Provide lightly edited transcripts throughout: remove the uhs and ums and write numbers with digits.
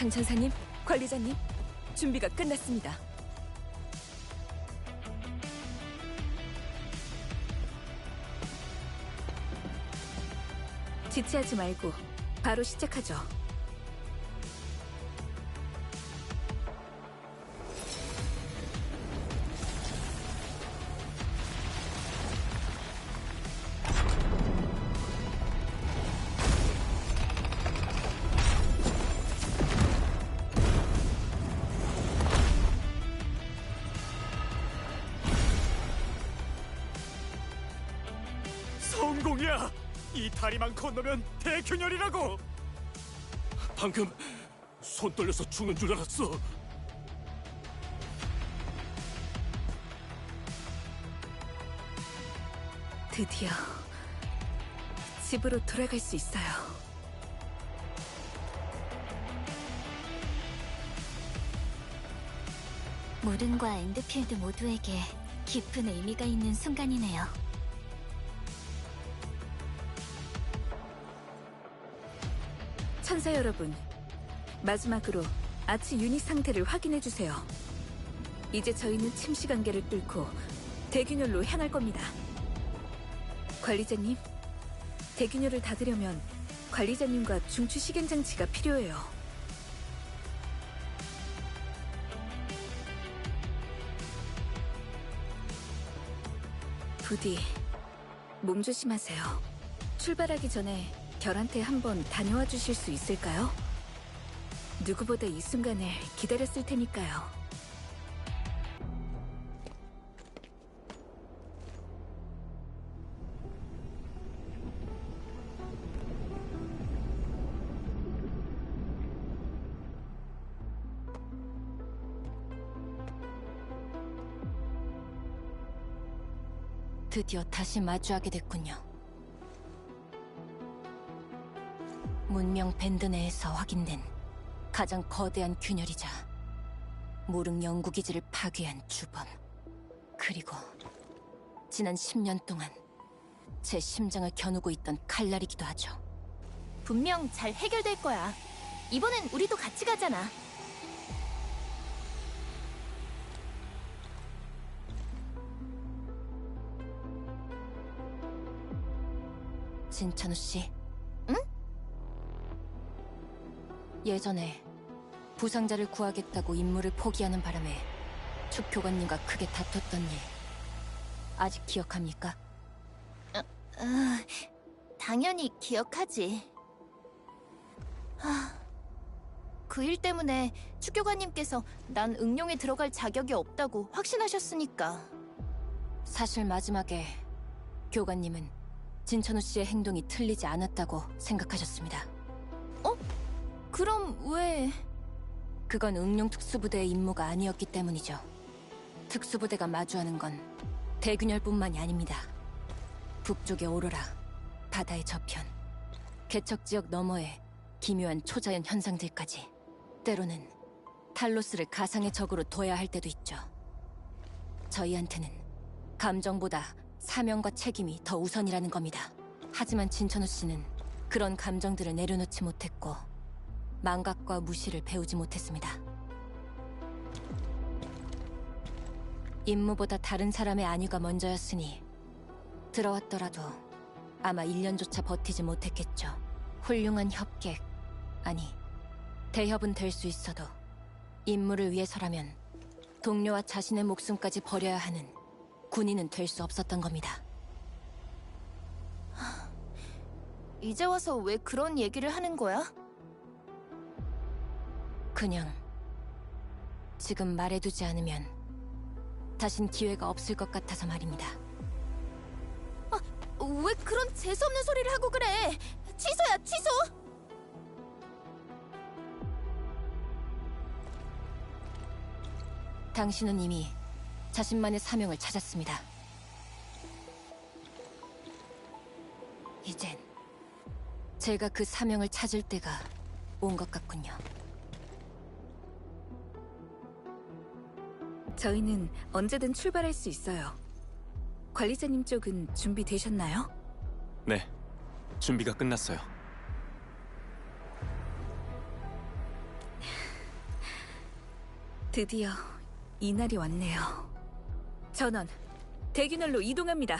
장천사님, 관리자님, 준비가 끝났습니다. 지체하지 말고 바로 시작하죠. 성공이야! 이 다리만 건너면 대균열이라고! 방금 손 떨려서 죽는 줄 알았어. 드디어 집으로 돌아갈 수 있어요. 모른과 엔드필드 모두에게 깊은 의미가 있는 순간이네요. 천사 여러분, 마지막으로 아치 유닛 상태를 확인해주세요. 이제 저희는 침시 관계를 뚫고 대균열로 향할 겁니다. 관리자님, 대균열을 닫으려면 관리자님과 중추 식행 장치가 필요해요. 부디 몸 조심하세요. 출발하기 전에 결한테 한번 다녀와 주실 수 있을까요? 누구보다 이 순간을 기다렸을 테니까요. 드디어 다시 마주하게 됐군요. 문명 밴드 내에서 확인된 가장 거대한 균열이자 모릉 연구기지를 파괴한 주범. 그리고 지난 10년 동안 제 심장을 겨누고 있던 칼날이기도 하죠. 분명 잘 해결될 거야. 이번엔 우리도 같이 가잖아. 진천우 씨. 응? 예전에 부상자를 구하겠다고 임무를 포기하는 바람에 축교관님과 크게 다퉜던 일 아직 기억합니까? 당연히 기억하지. 그 일 때문에 축교관님께서 난 응용에 들어갈 자격이 없다고 확신하셨으니까. 사실 마지막에 교관님은 진천우 씨의 행동이 틀리지 않았다고 생각하셨습니다. 그럼 왜... 그건 응용 특수부대의 임무가 아니었기 때문이죠. 특수부대가 마주하는 건 대균열뿐만이 아닙니다. 북쪽의 오로라, 바다의 저편, 개척지역 너머의 기묘한 초자연 현상들까지. 때로는 탈로스를 가상의 적으로 둬야 할 때도 있죠. 저희한테는 감정보다 사명과 책임이 더 우선이라는 겁니다. 하지만 진천우 씨는 그런 감정들을 내려놓지 못했고 망각과 무시를 배우지 못했습니다. 임무보다 다른 사람의 안위가 먼저였으니 들어왔더라도 아마 1년조차 버티지 못했겠죠. 훌륭한 협객, 아니 대협은 될 수 있어도 임무를 위해서라면 동료와 자신의 목숨까지 버려야 하는 군인은 될 수 없었던 겁니다. 이제 와서 왜 그런 얘기를 하는 거야? 그냥 지금 말해두지 않으면 다신 기회가 없을 것 같아서 말입니다. 왜 그런 재수없는 소리를 하고 그래? 취소야, 취소! 당신은 이미 자신만의 사명을 찾았습니다. 이젠 제가 그 사명을 찾을 때가 온 것 같군요. 저희는 언제든 출발할 수 있어요. 관리자님 쪽은 준비되셨나요? 네, 준비가 끝났어요. 드디어 이날이 왔네요. 전원, 대균열로 이동합니다.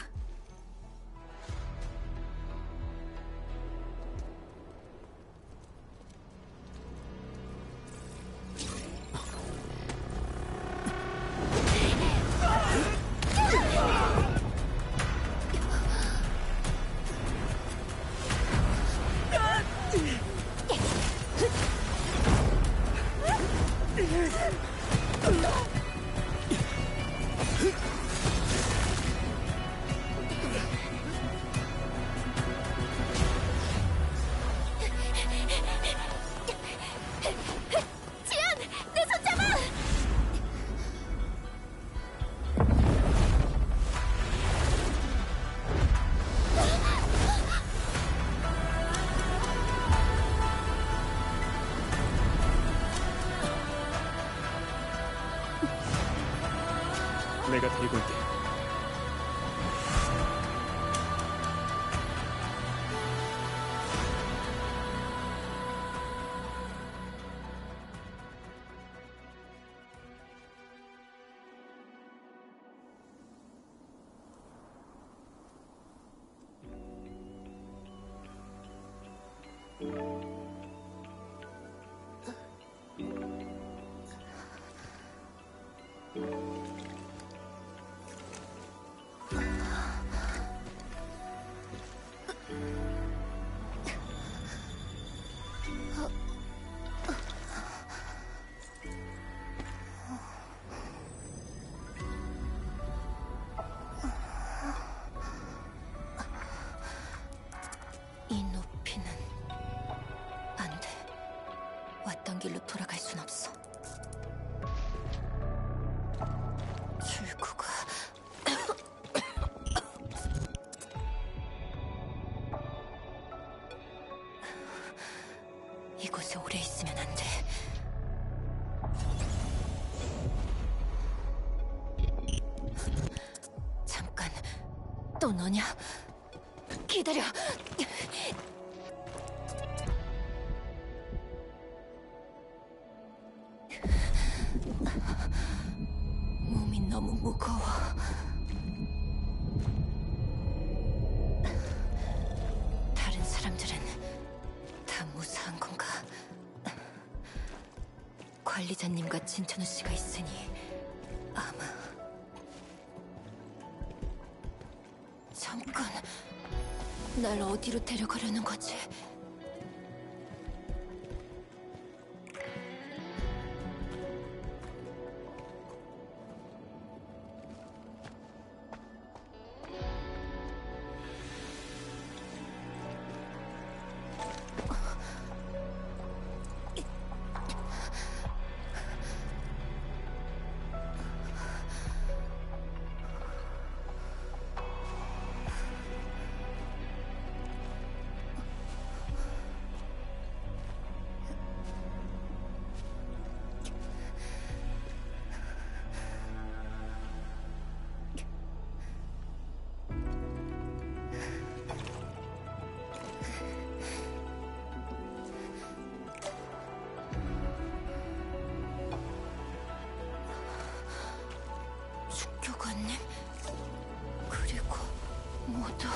내 손 잡아! 내가 데리고 올게. 이 높이는 안 돼. 왔던 길로 돌아갈 순 없어. 출구가 이곳에 오래 있으면 안 돼. 잠깐, 또 너냐? 기다려. 몸이 너무 무거워. 다른 사람들은 다 무사한 건가? 관리자님과 진천우 씨가 있으니 아마. 잠깐, 날 어디로 데려가려는 거지? 축교관님, 그리고 모두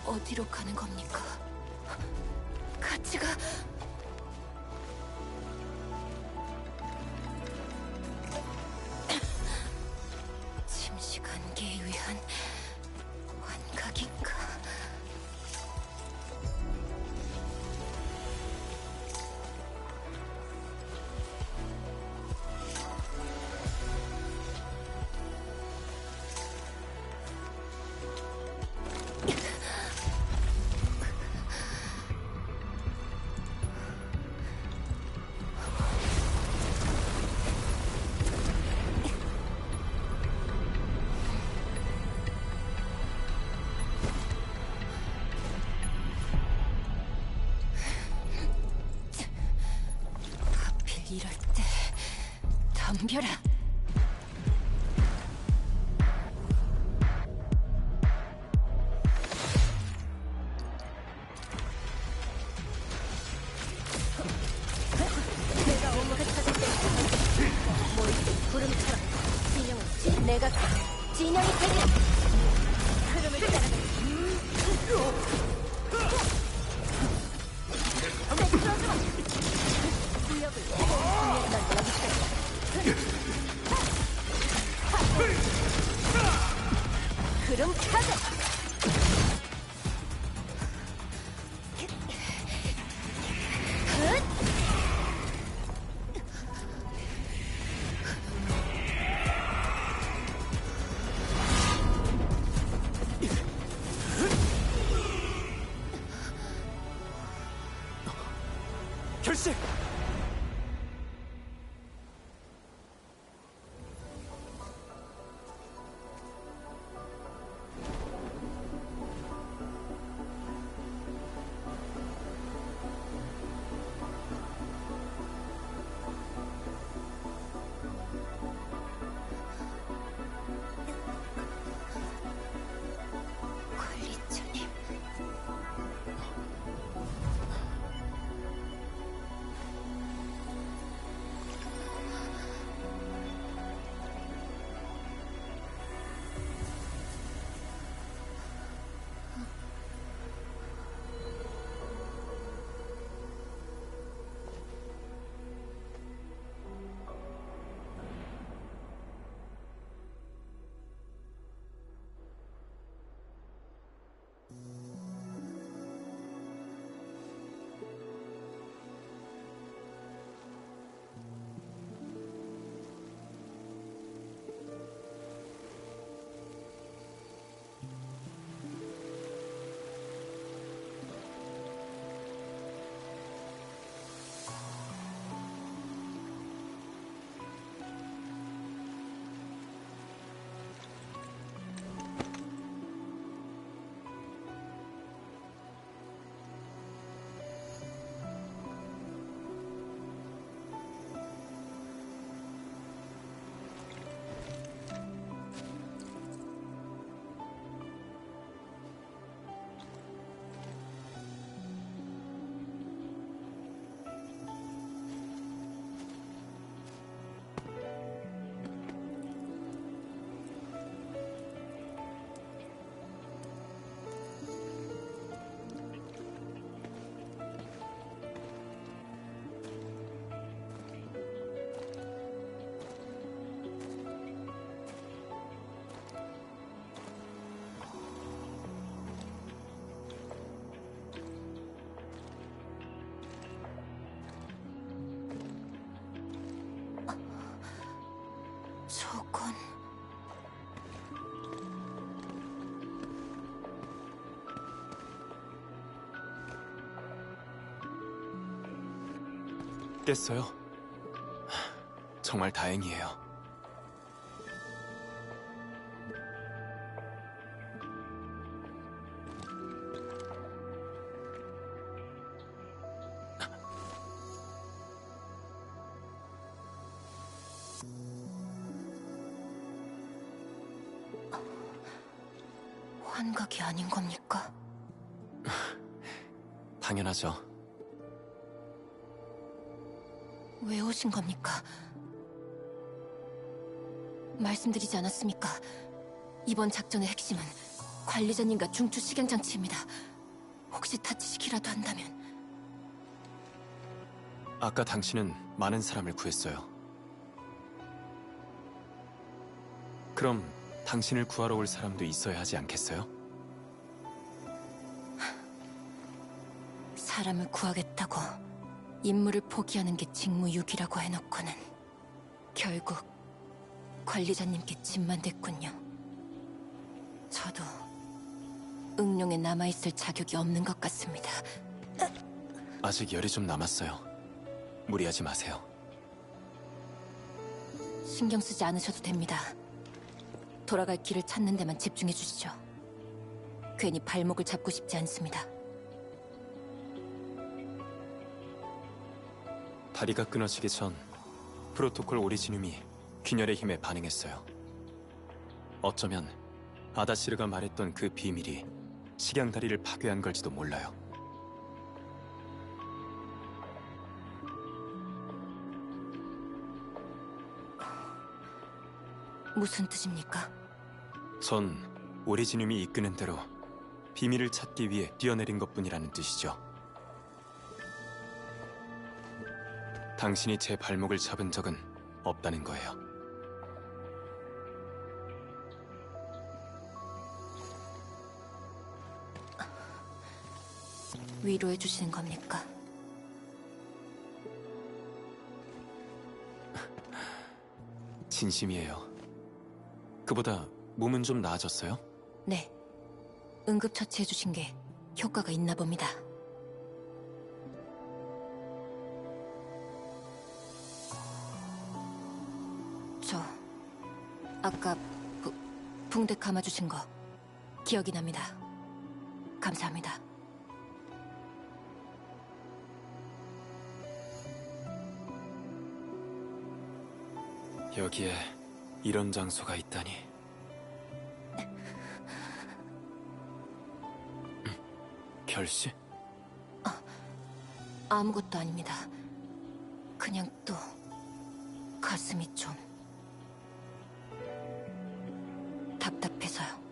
어디로 가는 겁니까? 같이 가. 침시간계에 위한 환각인가? 이럴 때 덤벼라. 그럼 타자! 결식! 관리자님. 저건... 깼어요? 정말 다행이에요. 환각이 아닌 겁니까? 당연하죠. 왜 오신 겁니까? 말씀드리지 않았습니까? 이번 작전의 핵심은 관리자님과 중추 식양 장치입니다. 혹시 다치시기라도 한다면... 아까 당신은 많은 사람을 구했어요. 그럼 당신을 구하러 올 사람도 있어야 하지 않겠어요? 사람을 구하겠다고 임무를 포기하는 게 직무유기라고 해놓고는 결국 관리자님께 짐만 됐군요. 저도 응룡에 남아있을 자격이 없는 것 같습니다. 아직 열이 좀 남았어요. 무리하지 마세요. 신경 쓰지 않으셔도 됩니다. 돌아갈 길을 찾는 데만 집중해 주시죠. 괜히 발목을 잡고 싶지 않습니다. 다리가 끊어지기 전 프로토콜 오리지눔이 균열의 힘에 반응했어요. 어쩌면 아다시르가 말했던 그 비밀이 식양다리를 파괴한 걸지도 몰라요. 무슨 뜻입니까? 전 오리지늄이 이끄는 대로 비밀을 찾기 위해 뛰어내린 것뿐이라는 뜻이죠. 당신이 제 발목을 잡은 적은 없다는 거예요. 위로해 주시는 겁니까? 진심이에요. 그보다 몸은 좀 나아졌어요? 네. 응급처치해 주신 게 효과가 있나 봅니다. 저 아까 붕대 감아주신 거 기억이 납니다. 감사합니다. 여기에 이런 장소가 있다니. 결시? 아무것도 아닙니다. 그냥 또 가슴이 좀 답답해서요.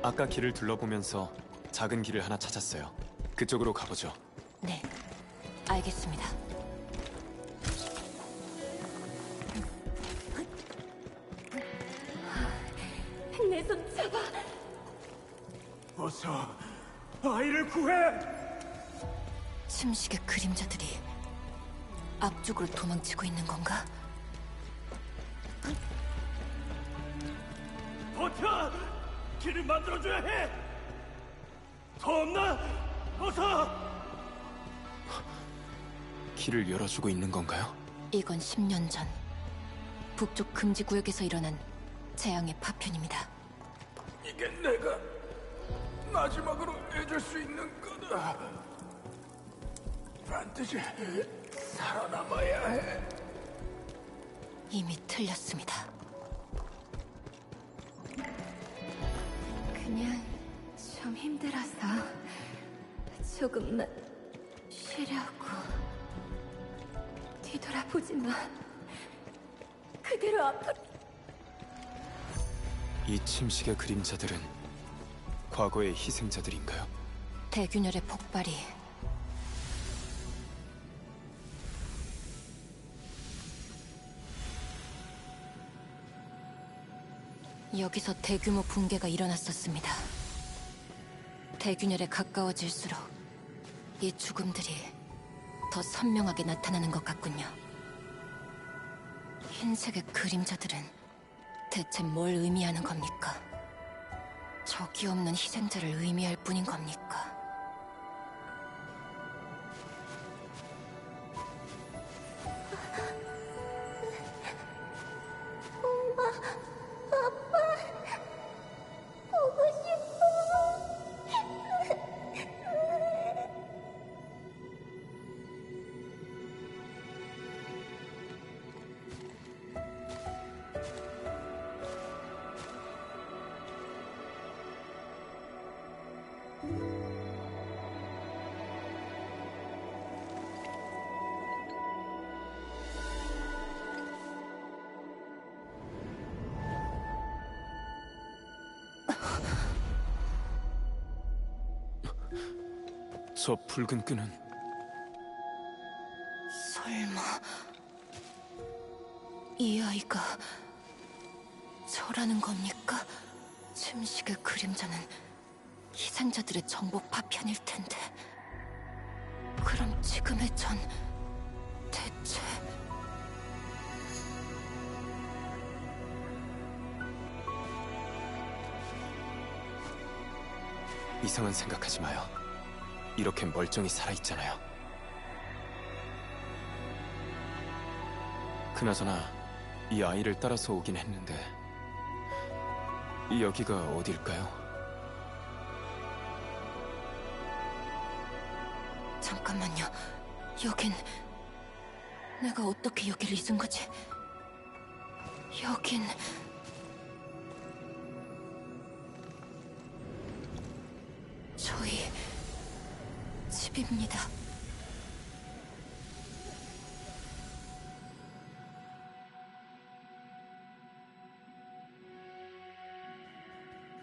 아까 길을 둘러보면서 작은 길을 하나 찾았어요. 그쪽으로 가보죠. 네, 알겠습니다. 내 손 잡아. 어서 아이를 구해! 침식의 그림자들이 앞쪽으로 도망치고 있는 건가? 버텨! 길을 만들어줘야 해! 더 없나? 어서! 길을 열어주고 있는 건가요? 이건 10년 전 북쪽 금지 구역에서 일어난 재앙의 파편입니다. 이게 내가 마지막으로 해줄 수 있는 거다. 반드시 살아남아야 해. 이미 틀렸습니다. 그냥 좀 힘들어서 조금만 쉬려고. 뒤돌아보지만 그대로 앞으로. 이 침식의 그림자들은 과거의 희생자들인가요? 대균열의 폭발이 여기서 대규모 붕괴가 일어났었습니다. 대균열에 가까워질수록 이 죽음들이 더 선명하게 나타나는 것 같군요. 흰색의 그림자들은 대체 뭘 의미하는 겁니까? 적이 없는 희생자를 의미할 뿐인 겁니까? 저 붉은 끈은 설마 이 아이가 저라는 겁니까? 침식의 그림자는 희생자들의 정복 파편일 텐데 그럼 지금의 전 대체 이상한 생각하지 마요. 이렇게 멀쩡히 살아있잖아요. 그나저나 이 아이를 따라서 오긴 했는데 여기가 어딜까요? 잠깐만요. 여긴 내가 어떻게 여기를 잊은 거지? 여긴 저희 집입니다.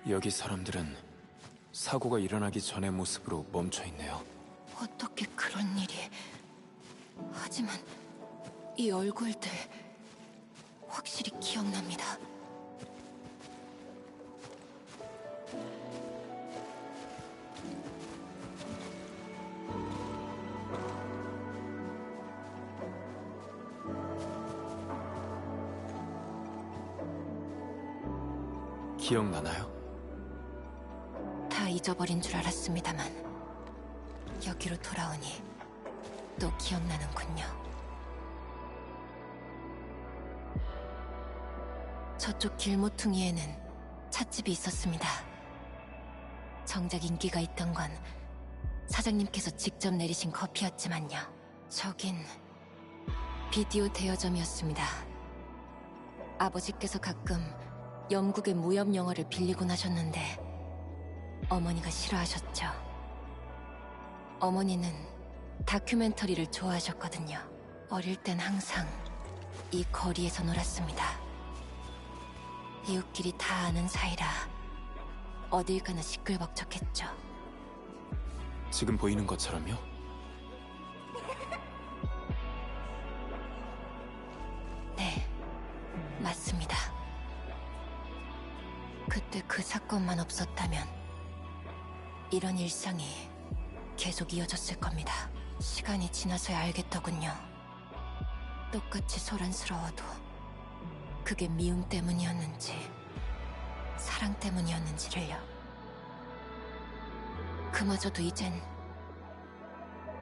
여기 사람들은 사고가 일어나기 전의 모습으로 멈춰 있네요. 어떻게 그런 일이... 하지만 이 얼굴들 확실히 기억납니다. 기억나나요? 다 잊어버린 줄 알았습니다만 여기로 돌아오니 또 기억나는군요. 저쪽 길모퉁이에는 찻집이 있었습니다. 정작 인기가 있던 건 사장님께서 직접 내리신 커피였지만요. 저긴 비디오 대여점이었습니다. 아버지께서 가끔 영국의 무협 영화를 빌리곤 하셨는데 어머니가 싫어하셨죠. 어머니는 다큐멘터리를 좋아하셨거든요. 어릴 땐 항상 이 거리에서 놀았습니다. 이웃끼리 다 아는 사이라 어딜 가나 시끌벅적했죠. 지금 보이는 것처럼요? 네, 맞습니다. 그때 그 사건만 없었다면 이런 일상이 계속 이어졌을 겁니다. 시간이 지나서야 알겠더군요. 똑같이 소란스러워도 그게 미움 때문이었는지 사랑 때문이었는지를요. 그마저도 이젠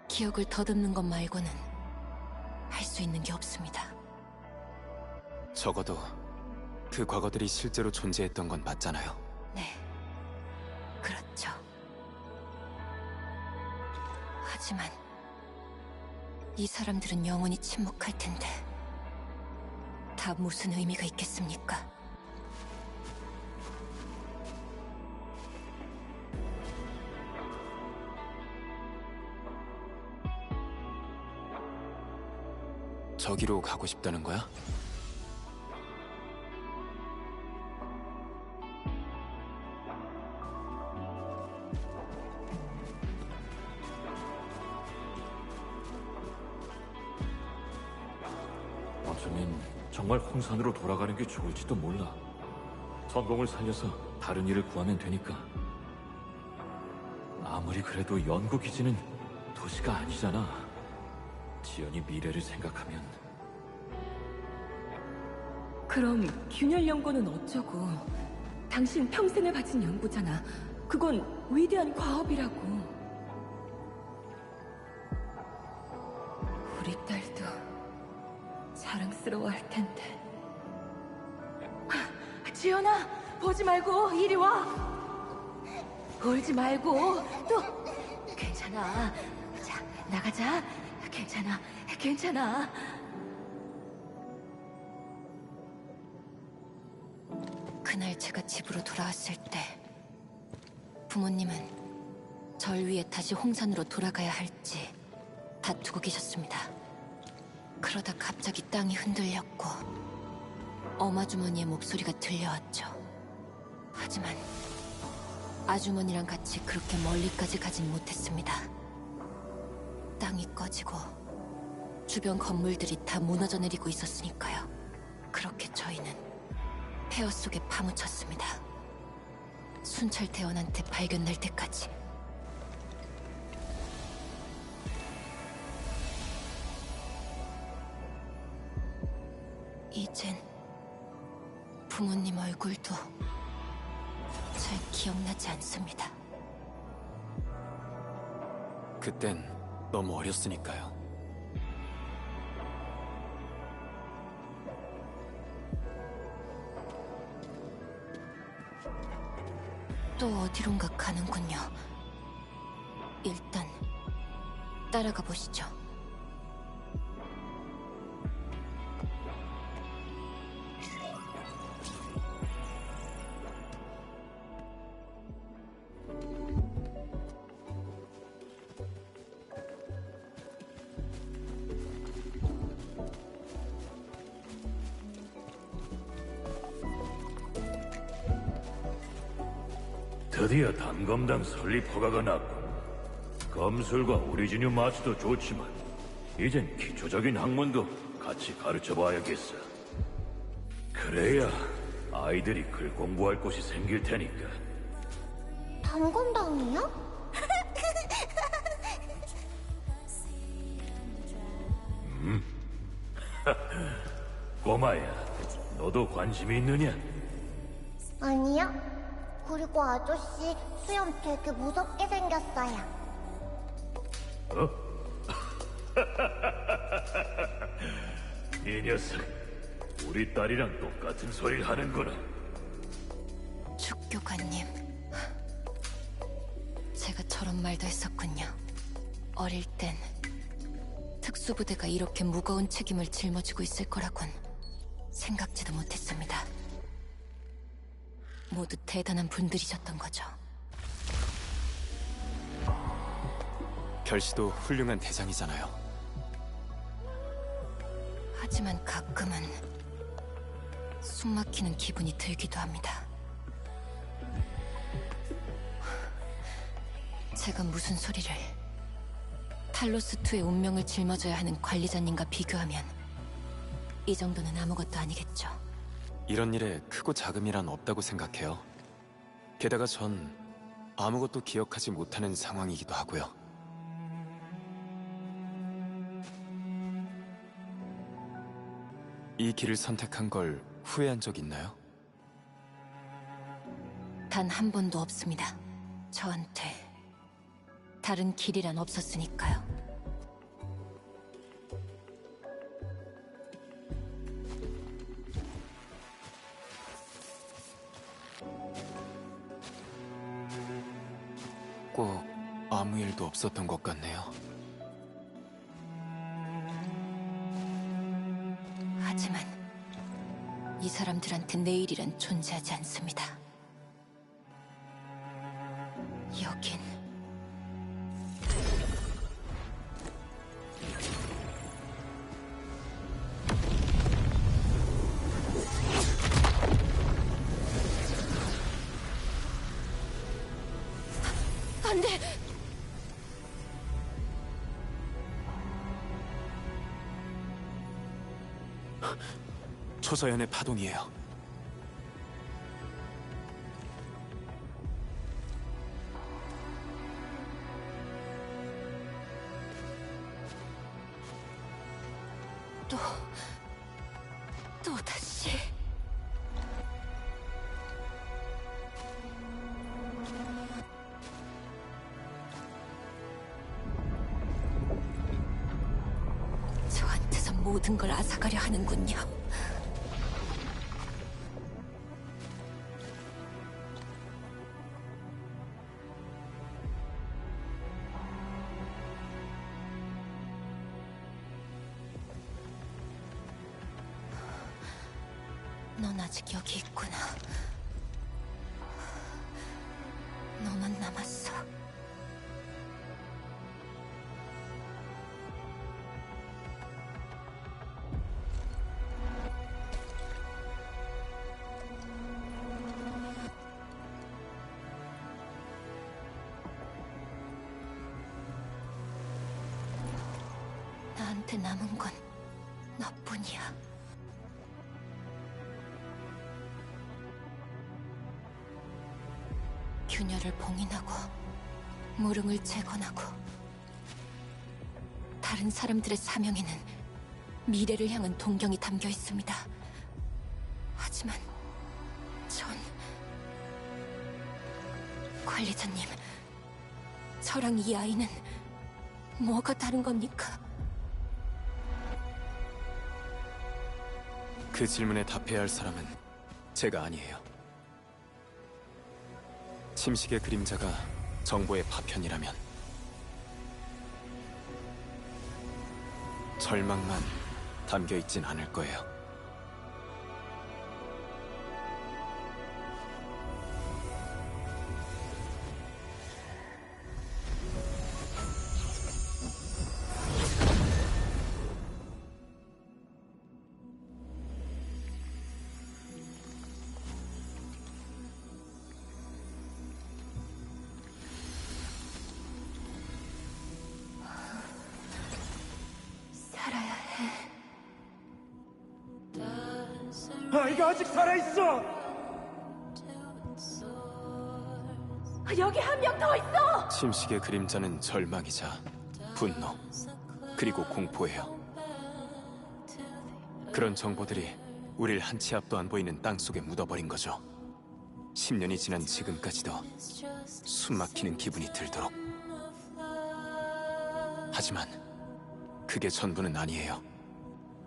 기억을 더듬는 것 말고는 할 수 있는 게 없습니다. 적어도 그 과거들이 실제로 존재했던 건 맞잖아요. 네, 그렇죠. 하지만 이 사람들은 영원히 침묵할 텐데 다 무슨 의미가 있겠습니까? 저기로 가고 싶다는 거야? 어쩌면 정말 홍산으로 돌아가는 게 좋을지도 몰라. 전공을 살려서 다른 일을 구하면 되니까. 아무리 그래도 연구기지는 도시가 아니잖아. 지연이 미래를 생각하면. 그럼 균열 연구는 어쩌고? 당신 평생을 바친 연구잖아. 그건 위대한 과업이라고. 우리 딸도 자랑스러워할 텐데. 지연아, 보지 말고 이리 와. 울지 말고 또. 괜찮아. 자, 나가자. 괜찮아, 괜찮아. 그날 제가 집으로 돌아왔을 때 부모님은 절 위해 다시 홍산으로 돌아가야 할지 다투고 계셨습니다. 그러다 갑자기 땅이 흔들렸고 어마주머니의 목소리가 들려왔죠. 하지만 아주머니랑 같이 그렇게 멀리까지 가진 못했습니다. 땅이 꺼지고 주변 건물들이 다 무너져 내리고 있었으니까요. 그렇게 저희는 폐허 속에 파묻혔습니다. 순찰대원한테 발견날 때까지. 이젠 부모님 얼굴도 잘 기억나지 않습니다. 그땐 너무 어렸으니까요. 또 어디론가 가는군요. 일단 따라가 보시죠. 드디어 단검당 설립 허가가 났군. 검술과 오리지뉴 마스도 좋지만 이젠 기초적인 학문도 같이 가르쳐봐야겠어. 그래야 아이들이 글 공부할 곳이 생길 테니까. 단검당이요? 꼬마야, 너도 관심이 있느냐? 아니요. 그리고 아저씨 수염 되게 무섭게 생겼어요. 어? 이 녀석, 우리 딸이랑 똑같은 소리를 하는구나. 축교관님, 제가 저런 말도 했었군요. 어릴 땐 특수부대가 이렇게 무거운 책임을 짊어지고 있을 거라곤 생각지도 못했습니다. 모두 대단한 분들이셨던 거죠. 결시도 훌륭한 대장이잖아요. 하지만 가끔은 숨막히는 기분이 들기도 합니다. 제가 무슨 소리를... 탈로스2의 운명을 짊어져야 하는 관리자님과 비교하면 이 정도는 아무것도 아니겠죠. 이런 일에 크고 작음이란 없다고 생각해요. 게다가 전 아무것도 기억하지 못하는 상황이기도 하고요. 이 길을 선택한 걸 후회한 적 있나요? 단 한 번도 없습니다. 저한테 다른 길이란 없었으니까요. 꼭 아무 일도 없었던 것 같네요. 하지만 이 사람들한테 내일이란 존재하지 않습니다. 여긴 안 돼! 초서연의 파동이에요. 또다시... 저한테서 모든 걸 앗아가려 하는군요. 넌 아직 여기 있구나. 너만 남았어. 나한테 남은 건 너뿐이야. 균열을 봉인하고 무릉을 재건하고 다른 사람들의 사명에는 미래를 향한 동경이 담겨 있습니다. 하지만 전... 관리자님, 저랑 이 아이는 뭐가 다른 겁니까? 그 질문에 답해야 할 사람은 제가 아니에요. 침식의 그림자가 정보의 파편이라면 절망만 담겨있진 않을 거예요. 아이가 아직 살아있어! 여기 한 명 더 있어! 침식의 그림자는 절망이자 분노, 그리고 공포예요. 그런 정보들이 우릴 한 치 앞도 안 보이는 땅속에 묻어버린 거죠. 10년이 지난 지금까지도 숨막히는 기분이 들도록. 하지만 그게 전부는 아니에요.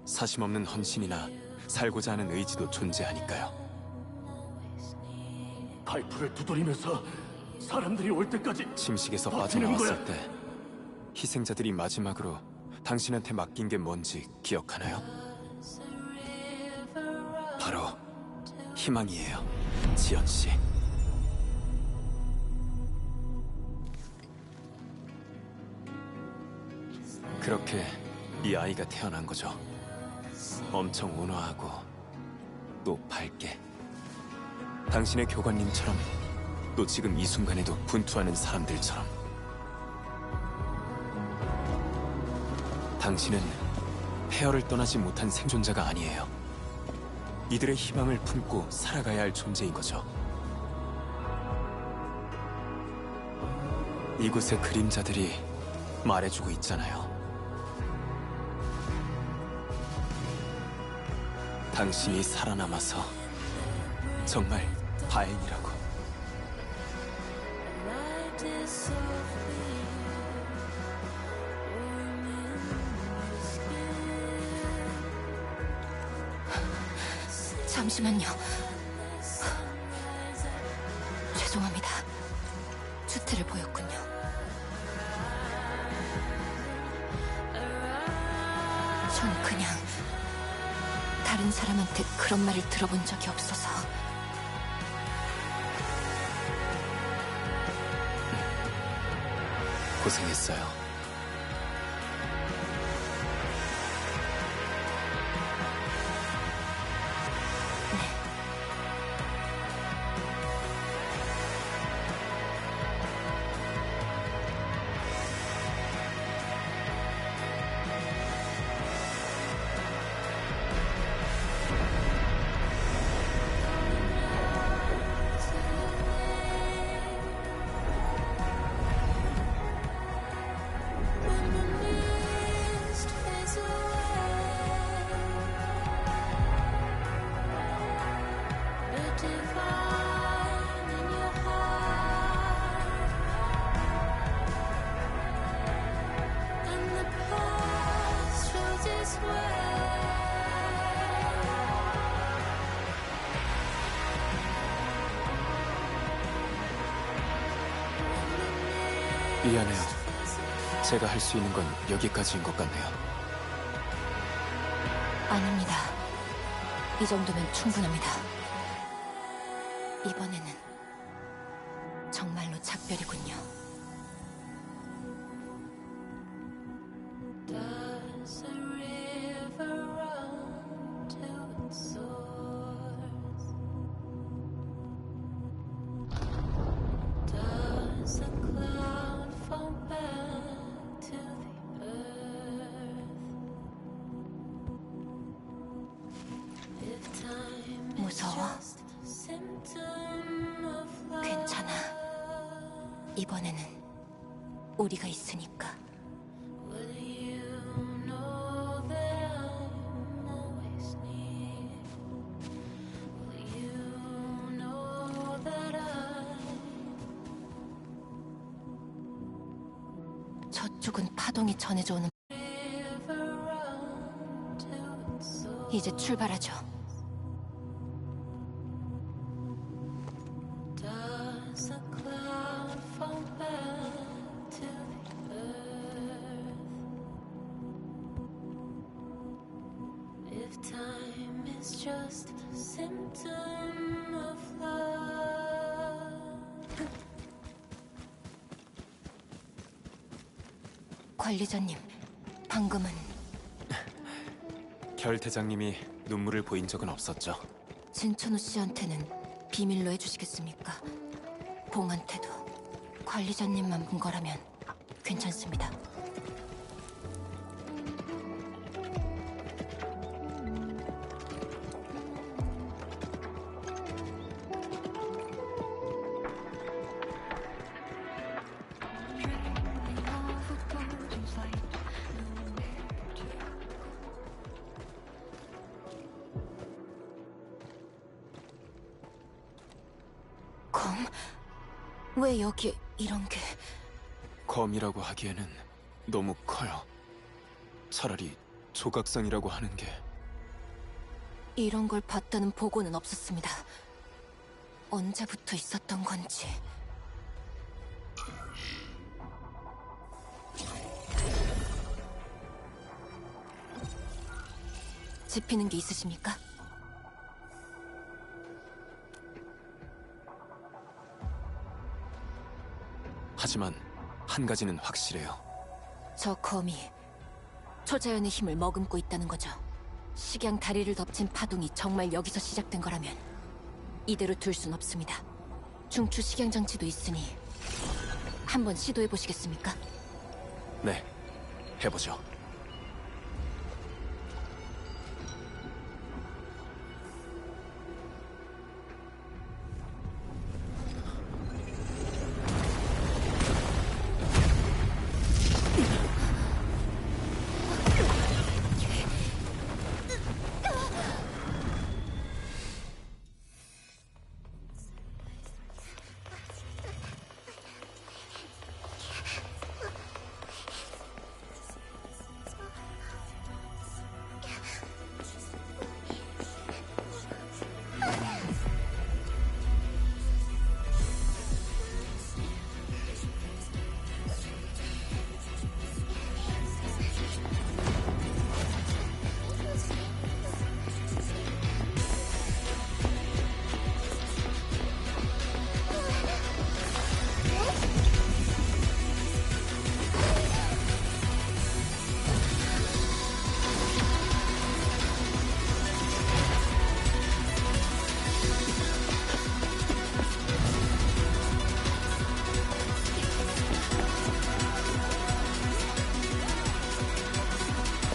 사심없는 헌신이나 살고자 하는 의지도 존재하니까요. 파이프를 두드리면서 사람들이 올 때까지 침식에서 버티는 빠져나왔을 거야. 때 희생자들이 마지막으로 당신한테 맡긴 게 뭔지 기억하나요? 바로 희망이에요, 지연 씨. 그렇게 이 아이가 태어난 거죠. 엄청 온화하고 또 밝게. 당신의 교관님처럼, 또 지금 이 순간에도 분투하는 사람들처럼. 당신은 폐허를 떠나지 못한 생존자가 아니에요. 이들의 희망을 품고 살아가야 할 존재인 거죠. 이곳의 그림자들이 말해주고 있잖아요. 당신이 살아남아서 정말 다행이라고. 잠시만요. 죄송합니다. 추태를 보였군요. 전 그냥 다른 사람한테 그런 말을 들어본 적이 없어서. 고생했어요. 미안해요. 제가 할 수 있는 건 여기까지인 것 같네요. 아닙니다. 이 정도면 충분합니다. 이번에는 정말로 작별이군요. 무서워? 괜찮아. 이번에는 우리가 있으니까. 저쪽은 파동이 전해져 오는. 이제 출발하죠. 관리자님, 방금은... 결 대장님이 눈물을 보인 적은 없었죠. 진천우 씨한테는 비밀로 해주시겠습니까? 봉한테도. 관리자님만 본 거라면 괜찮습니다. 왜 여기에 이런 게... 검이라고 하기에는 너무 커요. 차라리 조각상이라고 하는 게... 이런 걸 봤다는 보고는 없었습니다. 언제부터 있었던 건지... 짚히는 게 있으십니까? 하지만 한 가지는 확실해요. 저 검이 초자연의 힘을 머금고 있다는 거죠. 식양 다리를 덮친 파동이 정말 여기서 시작된 거라면 이대로 둘 순 없습니다. 중추 식양 장치도 있으니 한번 시도해 보시겠습니까? 네, 해보죠.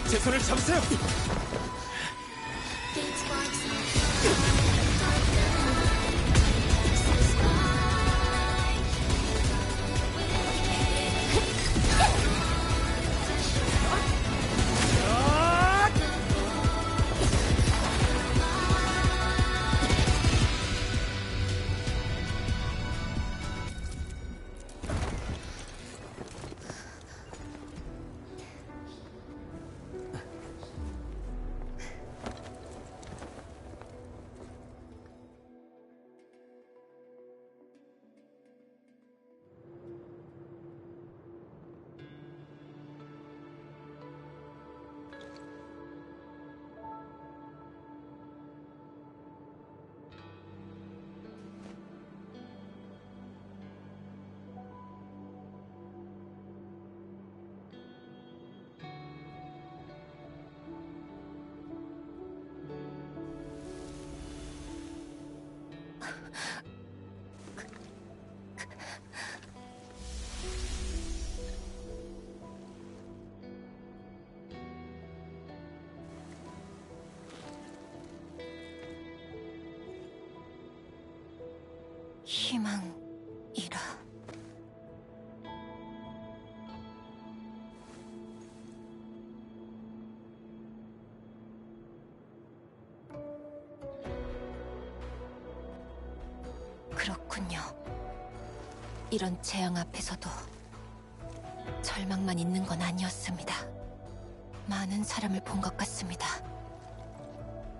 제 손을 잡으세요! 희망이라... 그렇군요. 이런 재앙 앞에서도 절망만 있는 건 아니었습니다. 많은 사람을 본 것 같습니다.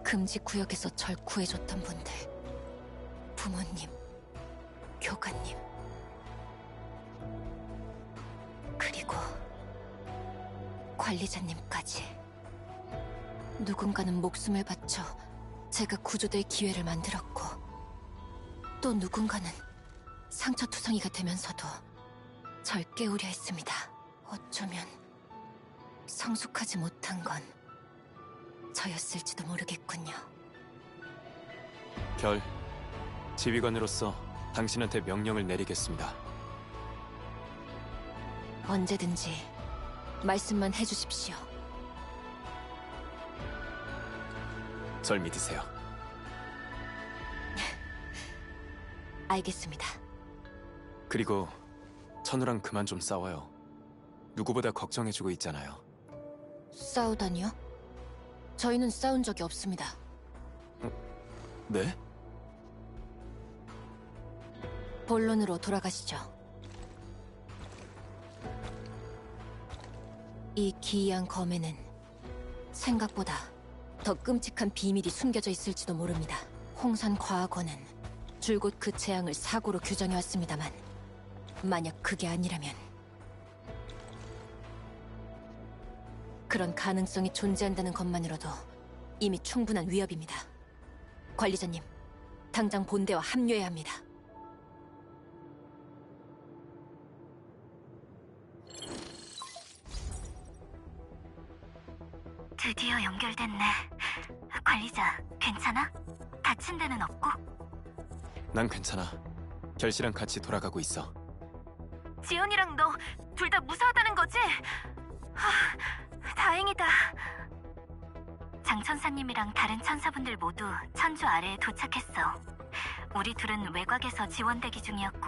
금지 구역에서 절 구해줬던 분들, 부모님, 교관님, 그리고 관리자님까지. 누군가는 목숨을 바쳐 제가 구조될 기회를 만들었고, 또 누군가는 상처투성이가 되면서도 절 깨우려 했습니다. 어쩌면 성숙하지 못한 건 저였을지도 모르겠군요. 결, 지휘관으로서 당신한테 명령을 내리겠습니다. 언제든지 말씀만 해주십시오. 절 믿으세요. 알겠습니다. 그리고 천우랑 그만 좀 싸워요. 누구보다 걱정해주고 있잖아요. 싸우다니요? 저희는 싸운 적이 없습니다. 네? 본론으로 돌아가시죠. 이 기이한 검에는 생각보다 더 끔찍한 비밀이 숨겨져 있을지도 모릅니다. 홍산과학원은 줄곧 그 재앙을 사고로 규정해왔습니다만 만약 그게 아니라면 그런 가능성이 존재한다는 것만으로도 이미 충분한 위협입니다. 관리자님, 당장 본대와 합류해야 합니다. 드디어 연결됐네. 관리자, 괜찮아? 다친 데는 없고? 난 괜찮아. 결씨랑 같이 돌아가고 있어. 지연이랑 너 둘 다 무사하다는 거지? 다행이다. 장천사님이랑 다른 천사분들 모두 천주 아래에 도착했어. 우리 둘은 외곽에서 지원 대기 중이었고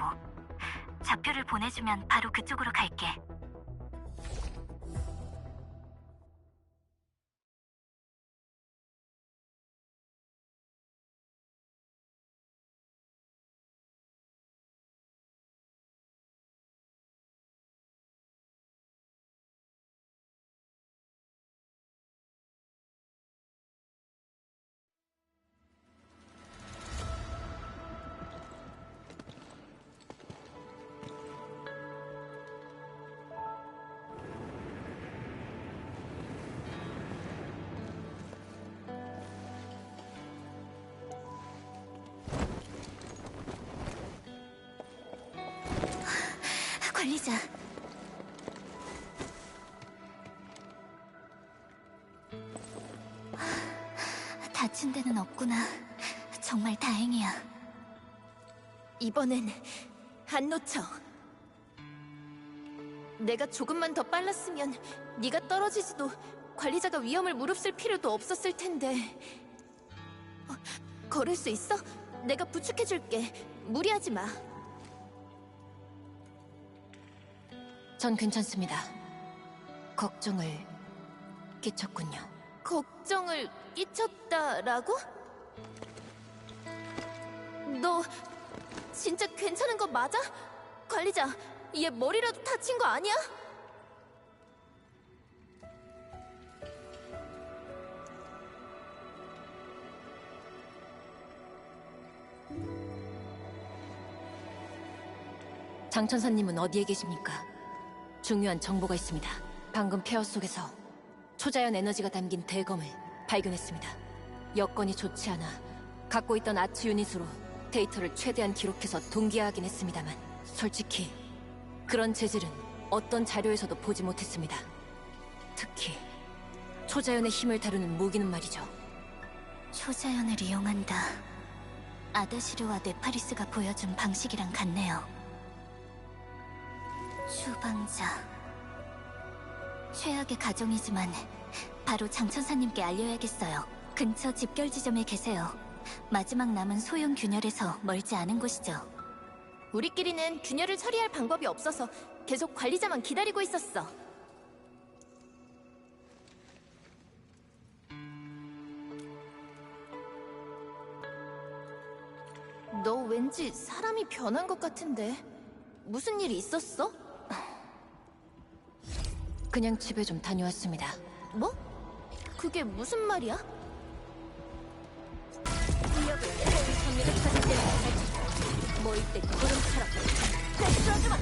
좌표를 보내주면 바로 그쪽으로 갈게. 관리자. 다친 데는 없구나. 정말 다행이야. 이번엔 안 놓쳐. 내가 조금만 더 빨랐으면 네가 떨어지지도 관리자가 위험을 무릅쓸 필요도 없었을 텐데. 걸을 수 있어? 내가 부축해줄게. 무리하지 마. 전 괜찮습니다. 걱정을 끼쳤군요. 걱정을 끼쳤다라고? 너 진짜 괜찮은 거 맞아? 관리자, 얘 머리라도 다친 거 아니야? 장천사님은 어디에 계십니까? 중요한 정보가 있습니다. 방금 폐허 속에서 초자연 에너지가 담긴 대검을 발견했습니다. 여건이 좋지 않아 갖고 있던 아츠 유닛으로 데이터를 최대한 기록해서 동기화하긴 했습니다만 솔직히 그런 재질은 어떤 자료에서도 보지 못했습니다. 특히 초자연의 힘을 다루는 무기는 말이죠. 초자연을 이용한다. 아다시르와 네파리스가 보여준 방식이랑 같네요. 추방자. 최악의 가정이지만 바로 장천사님께 알려야겠어요. 근처 집결 지점에 계세요. 마지막 남은 소형 균열에서 멀지 않은 곳이죠. 우리끼리는 균열을 처리할 방법이 없어서 계속 관리자만 기다리고 있었어. 너 왠지 사람이 변한 것 같은데 무슨 일이 있었어? 그냥 집에 좀 다녀왔습니다. 뭐? 그게 무슨 말이야? 인력을 새로운 선미를 찾을 때는 모일 때 구름처럼 떼쓰러주마!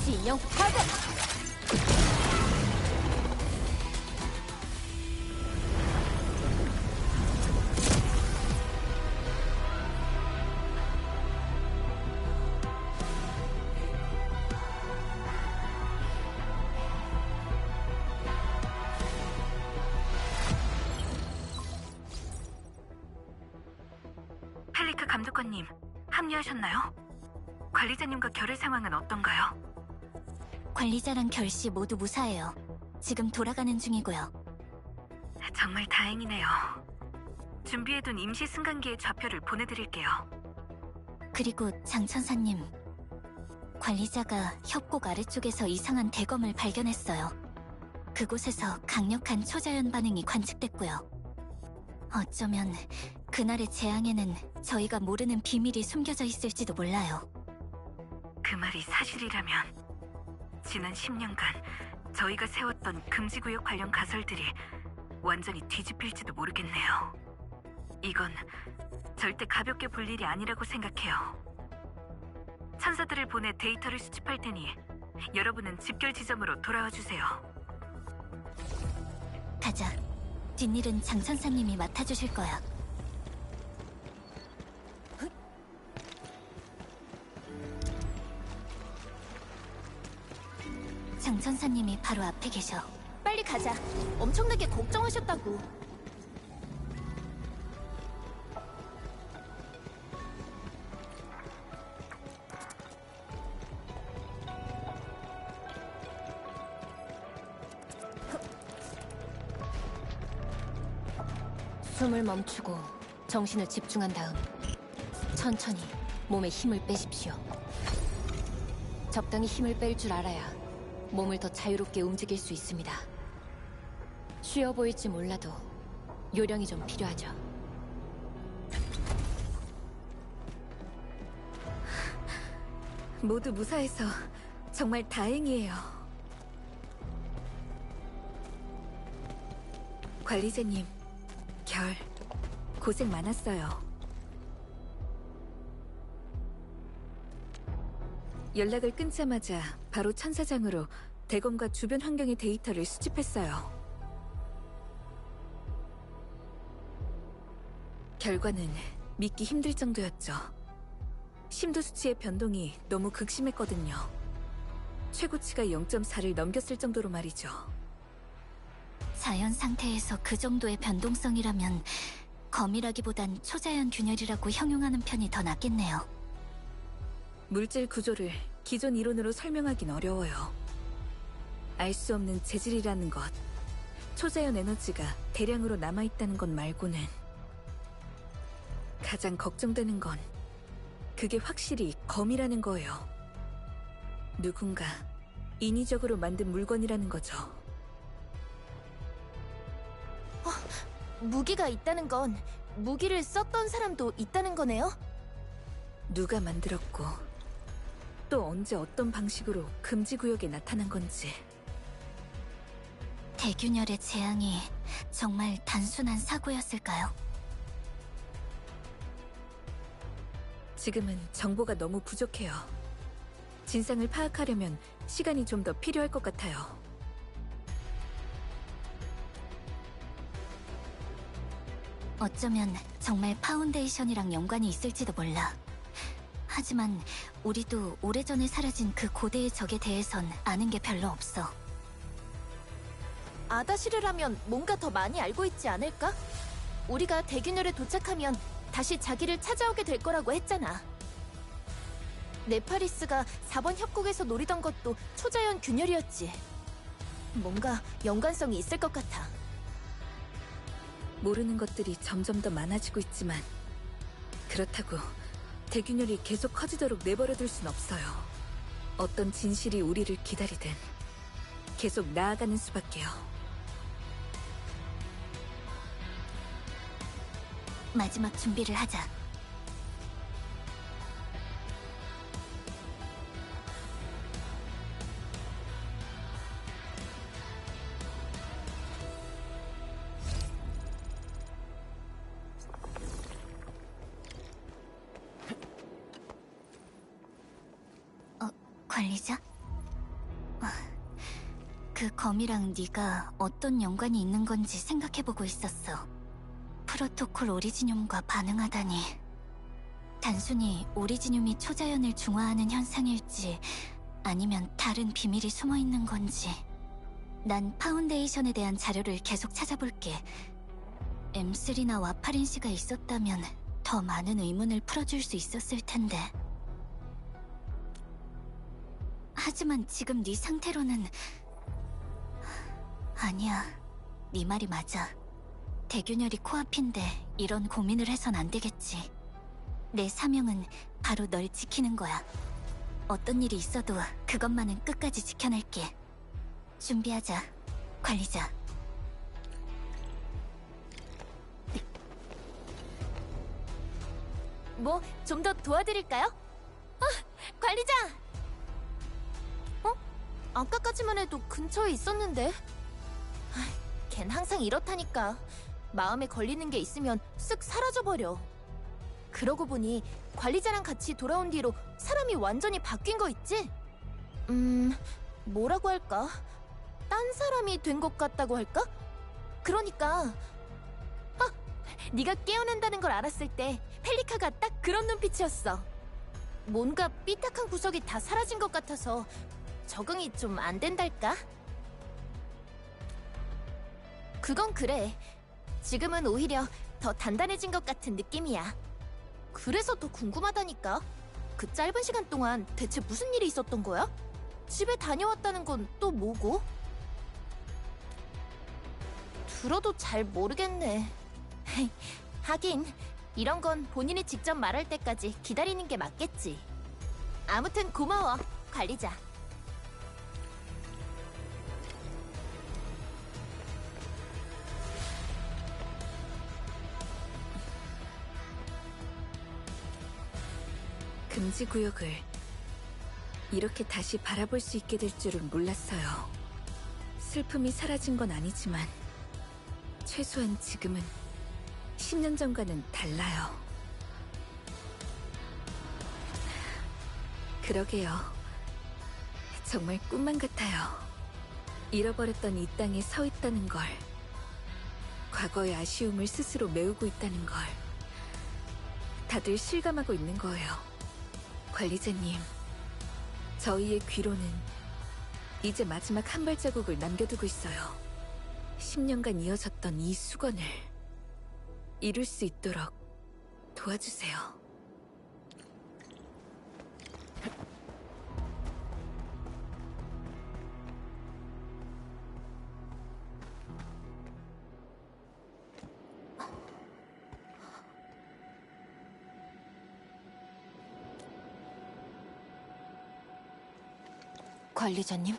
인형 파괴! 펠리크 감독관님, 합류하셨나요? 관리자님과 결의 상황은 어떤가요? 관리자랑 결씨 모두 무사해요. 지금 돌아가는 중이고요. 정말 다행이네요. 준비해둔 임시 승강기의 좌표를 보내드릴게요. 그리고 장천사님, 관리자가 협곡 아래쪽에서 이상한 대검을 발견했어요. 그곳에서 강력한 초자연 반응이 관측됐고요. 어쩌면 그날의 재앙에는 저희가 모르는 비밀이 숨겨져 있을지도 몰라요. 그 말이 사실이라면 지난 10년간 저희가 세웠던 금지구역 관련 가설들이 완전히 뒤집힐지도 모르겠네요. 이건 절대 가볍게 볼 일이 아니라고 생각해요. 천사들을 보내 데이터를 수집할 테니 여러분은 집결 지점으로 돌아와 주세요. 가자. 뒷일은 장 천사님이 맡아주실 거야. 장 천사님이 바로 앞에 계셔. 빨리 가자. 엄청나게 걱정하셨다고. 숨을 멈추고 정신을 집중한 다음 천천히 몸에 힘을 빼십시오. 적당히 힘을 뺄 줄 알아야 몸을 더 자유롭게 움직일 수 있습니다. 쉬워 보일지 몰라도 요령이 좀 필요하죠. 모두 무사해서 정말 다행이에요. 관리자님, 결, 고생 많았어요. 연락을 끊자마자 바로 천사장으로 대검과 주변 환경의 데이터를 수집했어요. 결과는 믿기 힘들 정도였죠. 심도 수치의 변동이 너무 극심했거든요. 최고치가 0.4를 넘겼을 정도로 말이죠. 자연 상태에서 그 정도의 변동성이라면 검이라기보단 초자연 균열이라고 형용하는 편이 더 낫겠네요. 물질 구조를 기존 이론으로 설명하긴 어려워요. 알 수 없는 재질이라는 것, 초자연 에너지가 대량으로 남아있다는 것 말고는 가장 걱정되는 건 그게 확실히 검이라는 거예요. 누군가 인위적으로 만든 물건이라는 거죠. 무기가 있다는 건 무기를 썼던 사람도 있다는 거네요? 누가 만들었고 또 언제 어떤 방식으로 금지구역에 나타난 건지. 대균열의 재앙이 정말 단순한 사고였을까요? 지금은 정보가 너무 부족해요. 진상을 파악하려면 시간이 좀 더 필요할 것 같아요. 어쩌면 정말 파운데이션이랑 연관이 있을지도 몰라. 하지만 우리도 오래전에 사라진 그 고대의 적에 대해선 아는 게 별로 없어. 아다시르라면 뭔가 더 많이 알고 있지 않을까? 우리가 대균열에 도착하면 다시 자기를 찾아오게 될 거라고 했잖아. 네파리스가 4번 협곡에서 노리던 것도 초자연 균열이었지. 뭔가 연관성이 있을 것 같아. 모르는 것들이 점점 더 많아지고 있지만 그렇다고 대균열이 계속 커지도록 내버려둘 순 없어요. 어떤 진실이 우리를 기다리든 계속 나아가는 수밖에요. 마지막 준비를 하자. 관리자? 그 검이랑 네가 어떤 연관이 있는 건지 생각해보고 있었어. 프로토콜 오리지뇽과 반응하다니. 단순히 오리지뇽이 초자연을 중화하는 현상일지 아니면 다른 비밀이 숨어있는 건지. 난 파운데이션에 대한 자료를 계속 찾아볼게. M3나 와파린 씨가 있었다면 더 많은 의문을 풀어줄 수 있었을 텐데. 하지만 지금 네 상태로는... 아니야, 네 말이 맞아. 대균열이 코앞인데 이런 고민을 해선 안 되겠지. 내 사명은 바로 널 지키는 거야. 어떤 일이 있어도 그것만은 끝까지 지켜낼게. 준비하자, 관리자. 뭐 좀 더 도와드릴까요? 관리자! 아까까지만 해도 근처에 있었는데. 걘 항상 이렇다니까. 마음에 걸리는 게 있으면 쓱 사라져버려. 그러고 보니 관리자랑 같이 돌아온 뒤로 사람이 완전히 바뀐 거 있지? 뭐라고 할까? 딴 사람이 된 것 같다고 할까? 그러니까 네가 깨어난다는 걸 알았을 때 펠리카가 딱 그런 눈빛이었어. 뭔가 삐딱한 구석이 다 사라진 것 같아서 적응이 좀 안 된달까? 그건 그래. 지금은 오히려 더 단단해진 것 같은 느낌이야. 그래서 더 궁금하다니까. 그 짧은 시간 동안 대체 무슨 일이 있었던 거야? 집에 다녀왔다는 건 또 뭐고? 들어도 잘 모르겠네. 하긴 이런 건 본인이 직접 말할 때까지 기다리는 게 맞겠지. 아무튼 고마워, 관리자. 금지 구역을 이렇게 다시 바라볼 수 있게 될 줄은 몰랐어요. 슬픔이 사라진 건 아니지만 최소한 지금은 10년 전과는 달라요. 그러게요. 정말 꿈만 같아요. 잃어버렸던 이 땅에 서 있다는 걸, 과거의 아쉬움을 스스로 메우고 있다는 걸 다들 실감하고 있는 거예요. 관리자님, 저희의 귀로는 이제 마지막 한 발자국을 남겨두고 있어요. 10년간 이어졌던 이 수건을 이룰 수 있도록 도와주세요. 관리자님?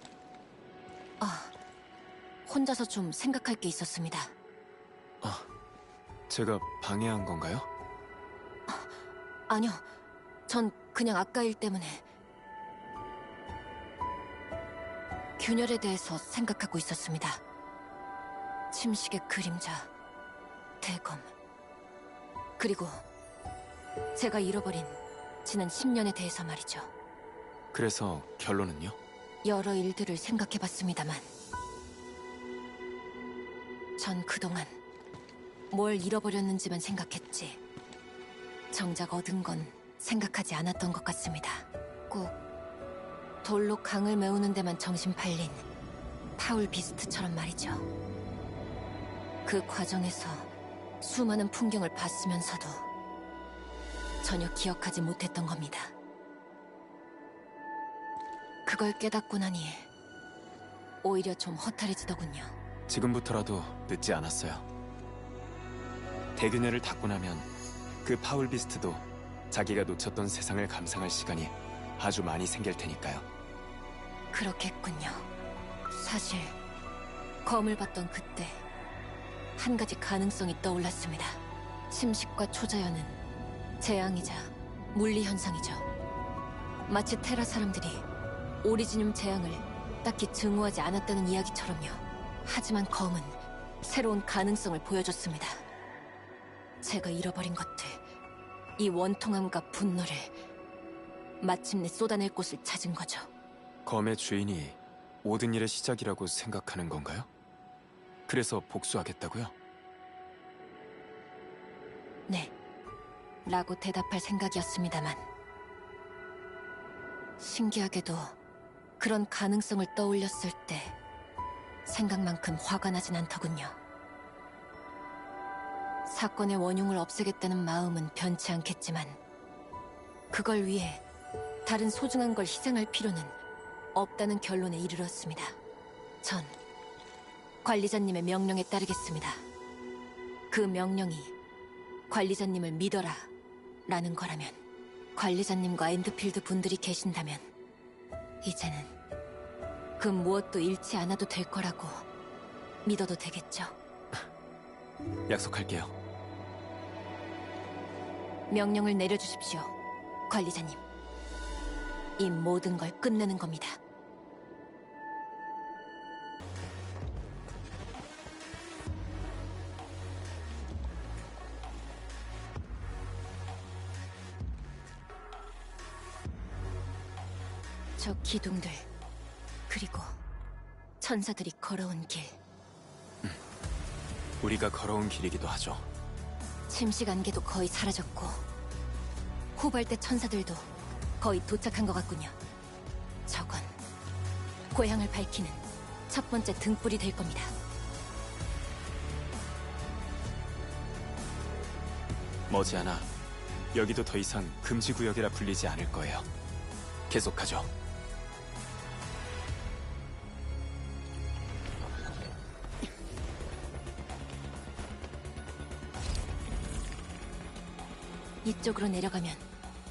혼자서 좀 생각할 게 있었습니다. 제가 방해한 건가요? 아니요, 전 그냥 아까 일 때문에 균열에 대해서 생각하고 있었습니다. 침식의 그림자, 대검, 그리고 제가 잃어버린 지난 10년에 대해서 말이죠. 그래서 결론은요? 여러 일들을 생각해봤습니다만 전 그동안 뭘 잃어버렸는지만 생각했지 정작 얻은 건 생각하지 않았던 것 같습니다. 꼭 돌로 강을 메우는 데만 정신 팔린 파울 비스트처럼 말이죠. 그 과정에서 수많은 풍경을 봤으면서도 전혀 기억하지 못했던 겁니다. 그걸 깨닫고 나니 오히려 좀 허탈해지더군요. 지금부터라도 늦지 않았어요. 대균열을 닫고 나면 그 파울 비스트도 자기가 놓쳤던 세상을 감상할 시간이 아주 많이 생길 테니까요. 그렇겠군요. 사실 검을 봤던 그때 한 가지 가능성이 떠올랐습니다. 침식과 초자연은 재앙이자 물리현상이죠. 마치 테라 사람들이 오리지늄 재앙을 딱히 증오하지 않았다는 이야기처럼요. 하지만 검은 새로운 가능성을 보여줬습니다. 제가 잃어버린 것들, 이 원통함과 분노를 마침내 쏟아낼 곳을 찾은 거죠. 검의 주인이 모든 일의 시작이라고 생각하는 건가요? 그래서 복수하겠다고요? 네, 라고 대답할 생각이었습니다만 신기하게도 그런 가능성을 떠올렸을 때 생각만큼 화가 나진 않더군요. 사건의 원흉을 없애겠다는 마음은 변치 않겠지만 그걸 위해 다른 소중한 걸 희생할 필요는 없다는 결론에 이르렀습니다. 전 관리자님의 명령에 따르겠습니다. 그 명령이 관리자님을 믿어라 라는 거라면, 관리자님과 엔드필드 분들이 계신다면 이제는 그 무엇도 잃지 않아도 될 거라고 믿어도 되겠죠? 약속할게요. 명령을 내려주십시오, 관리자님. 이 모든 걸 끝내는 겁니다. 저 기둥들, 그리고 천사들이 걸어온 길. 우리가 걸어온 길이기도 하죠. 침식 안개도 거의 사라졌고 후발대 천사들도 거의 도착한 것 같군요. 저건 고향을 밝히는 첫 번째 등불이 될 겁니다. 머지않아 여기도 더 이상 금지구역이라 불리지 않을 거예요. 계속하죠. 이쪽으로 내려가면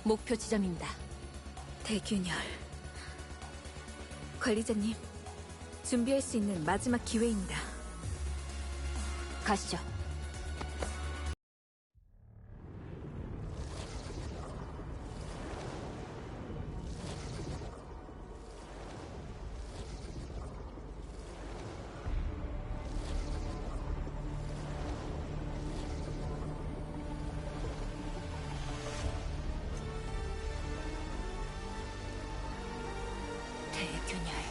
목표 지점입니다. 대균열. 관리자님, 준비할 수 있는 마지막 기회입니다. 가시죠. 대균열.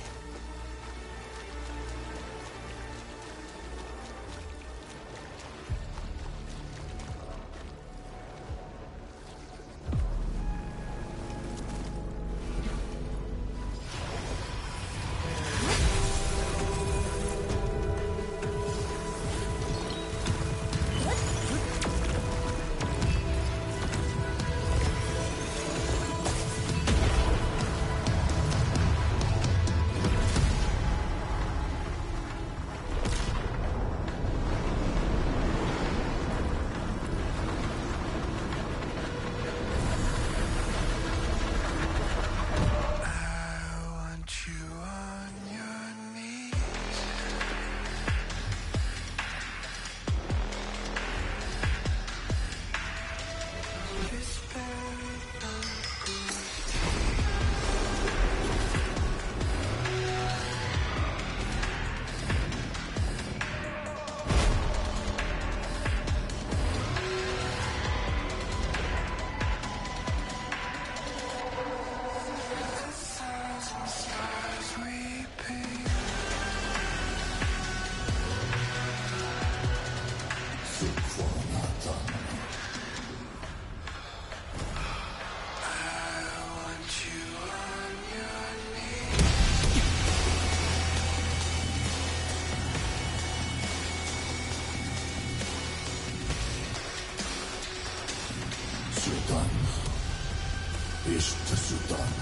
Este Sudan,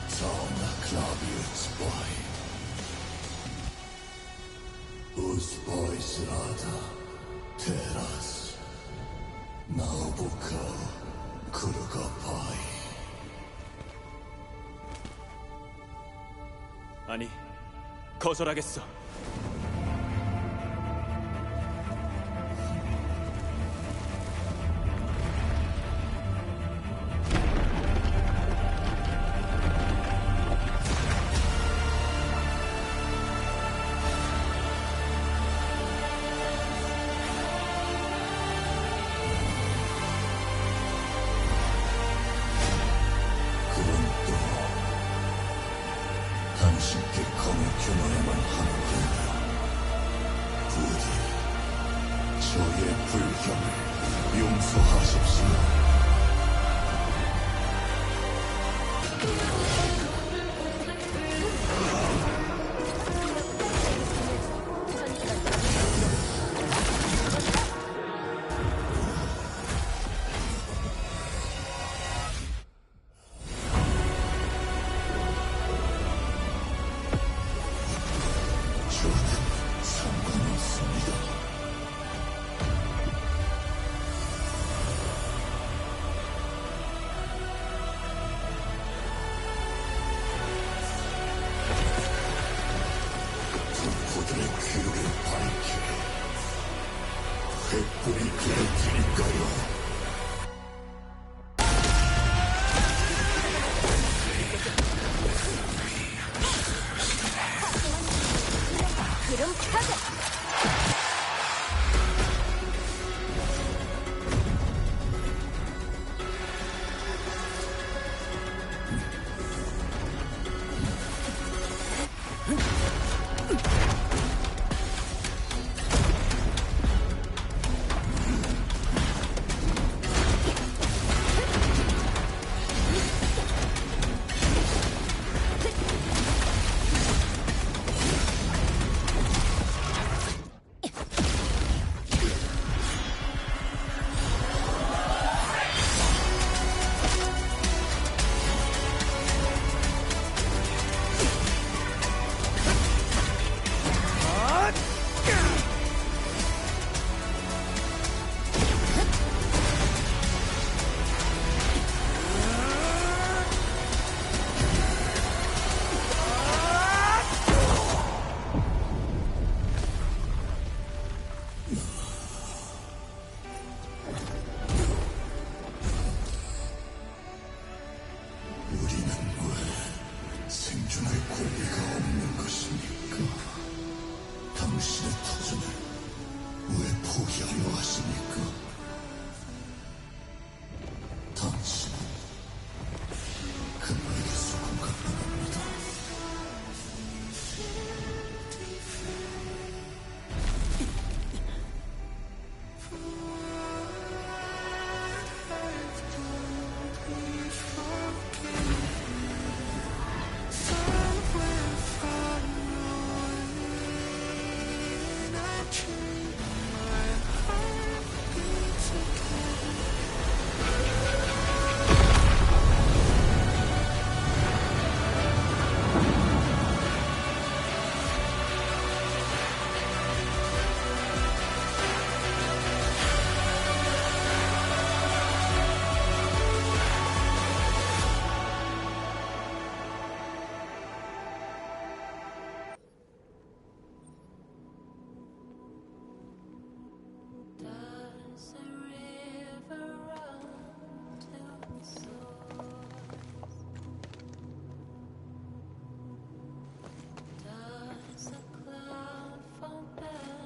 Sauna Klavius Boy. Os boys Rada, Teras, Naobuka, Kurugapai. 아니, 거절하겠어. 당신께 검을 하는 거야. 부디 저의 불경을 용서하십시오. 그들의 귀를 밝히리. 횃불이 될 테니까요.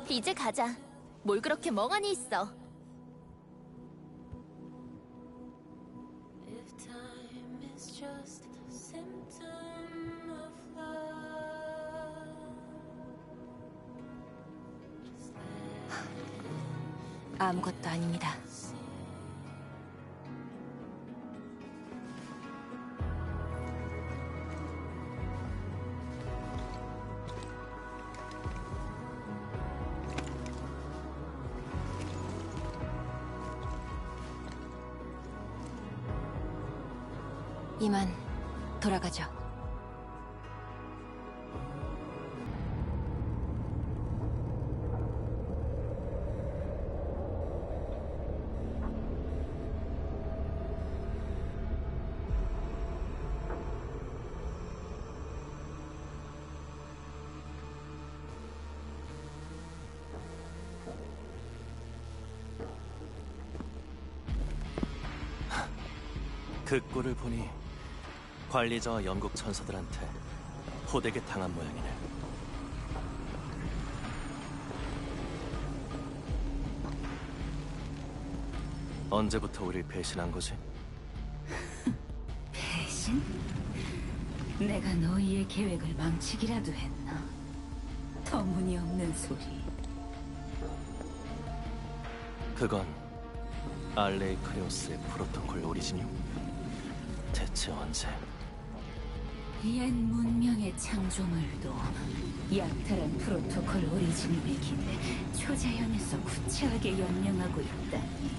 이제 가자. 뭘 그렇게 멍하니 있어. 아무것도 아닙니다. 이만 돌아가죠. 그 꼴을 보니 관리자와 영국 천사들한테 호되게 당한 모양이네. 언제부터 우릴 배신한 거지? 배신? 내가 너희의 계획을 망치기라도 했나? 터무니없는 소리. 그건 알레이 카리오스의 프로토콜 오리지니움? 대체 언제? 옛 문명의 창조물도 약탈한 프로토콜 오리지널이기에 초자연에서 구체하게 연명하고 있다니.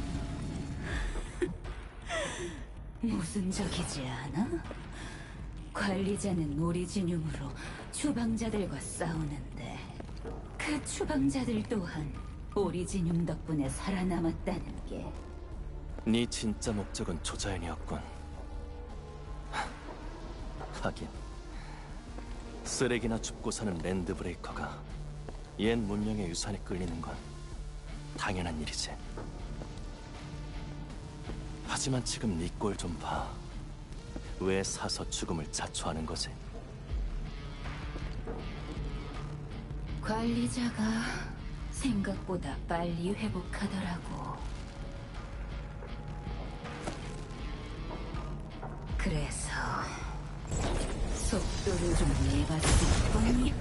모순적이지 않아? 관리자는 오리지늄으로 추방자들과 싸우는데 그 추방자들 또한 오리지늄 덕분에 살아남았다는 게. 네 진짜 목적은 초자연이었군. 하긴 쓰레기나 줍고 사는 랜드 브레이커가 옛 문명의 유산에 끌리는 건 당연한 일이지. 하지만 지금 네 꼴 좀 봐. 왜 사서 죽음을 자초하는 거지? 관리자가 생각보다 빨리 회복하더라고. 그래서 속도를 좀 내봤을 뿐이야.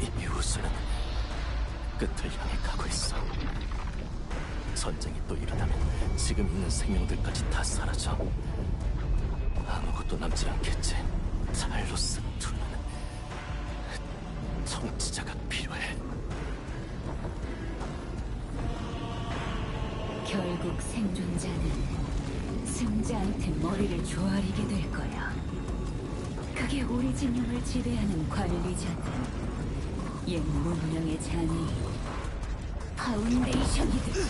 이 우수는 끝을 향해 가고 있어. 전쟁이 또 일어나면 지금 있는 생명들까지 다 사라져. 아무것도 남지 않겠지. 탈로스 2는 통치자가 필요해. 결국 생존자는 승자한테 머리를 조아리게 될 거야. 그게 오리지늄을 지배하는 관리자든 옛 문명의 장애인 파운데이션이든.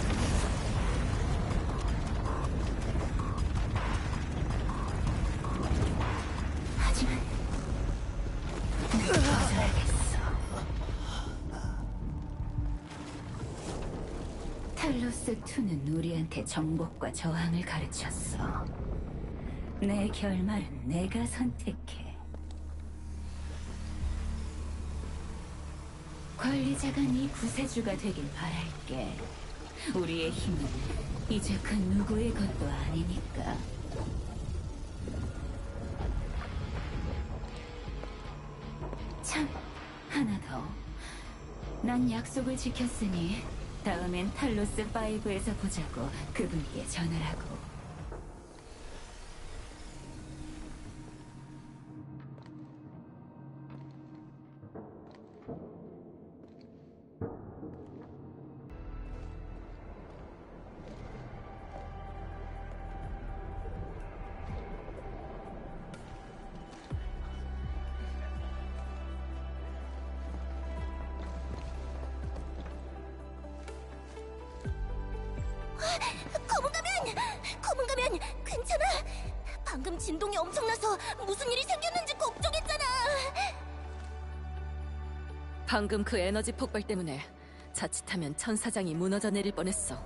하지만 내가 벗어야겠어. 탈로스2는 우리한테 정복과 저항을 가르쳤어. 내 결말은 내가 선택해. 관리자가 네 구세주가 되길 바랄게. 우리의 힘은 이제 그 누구의 것도 아니니까. 참, 하나 더. 난 약속을 지켰으니 다음엔 탈로스5에서 보자고 그분께 전하라고. 검은 가면 괜찮아? 방금 진동이 엄청나서 무슨 일이 생겼는지 걱정했잖아. 방금 그 에너지 폭발 때문에 자칫하면 천사장이 무너져 내릴 뻔했어.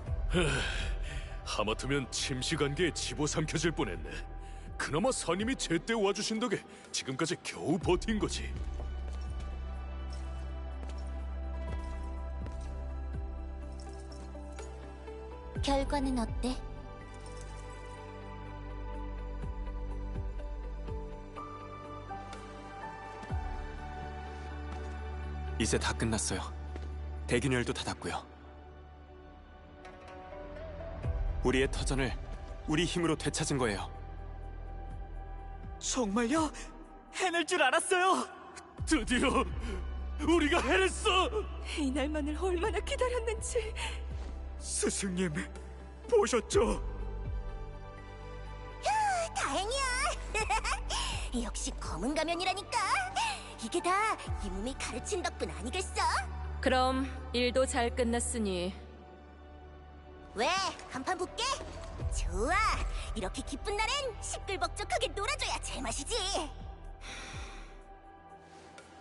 하마터면 침시관계에 집어삼켜질 뻔했네. 그나마 사님이 제때 와주신 덕에 지금까지 겨우 버틴 거지. 결과는 어때? 이제 다 끝났어요. 대균열도 닫았고요. 우리의 터전을 우리 힘으로 되찾은 거예요. 정말요? 해낼 줄 알았어요. 드디어 우리가 해냈어. 이날만을 얼마나 기다렸는지. 스승님, 보셨죠? 다행이야. 역시 검은 가면이라니까. 이게 다 이 몸이 가르친 덕분 아니겠어? 그럼 일도 잘 끝났으니 왜? 한판 붙게? 좋아. 이렇게 기쁜 날엔 시끌벅적하게 놀아줘야 제맛이지.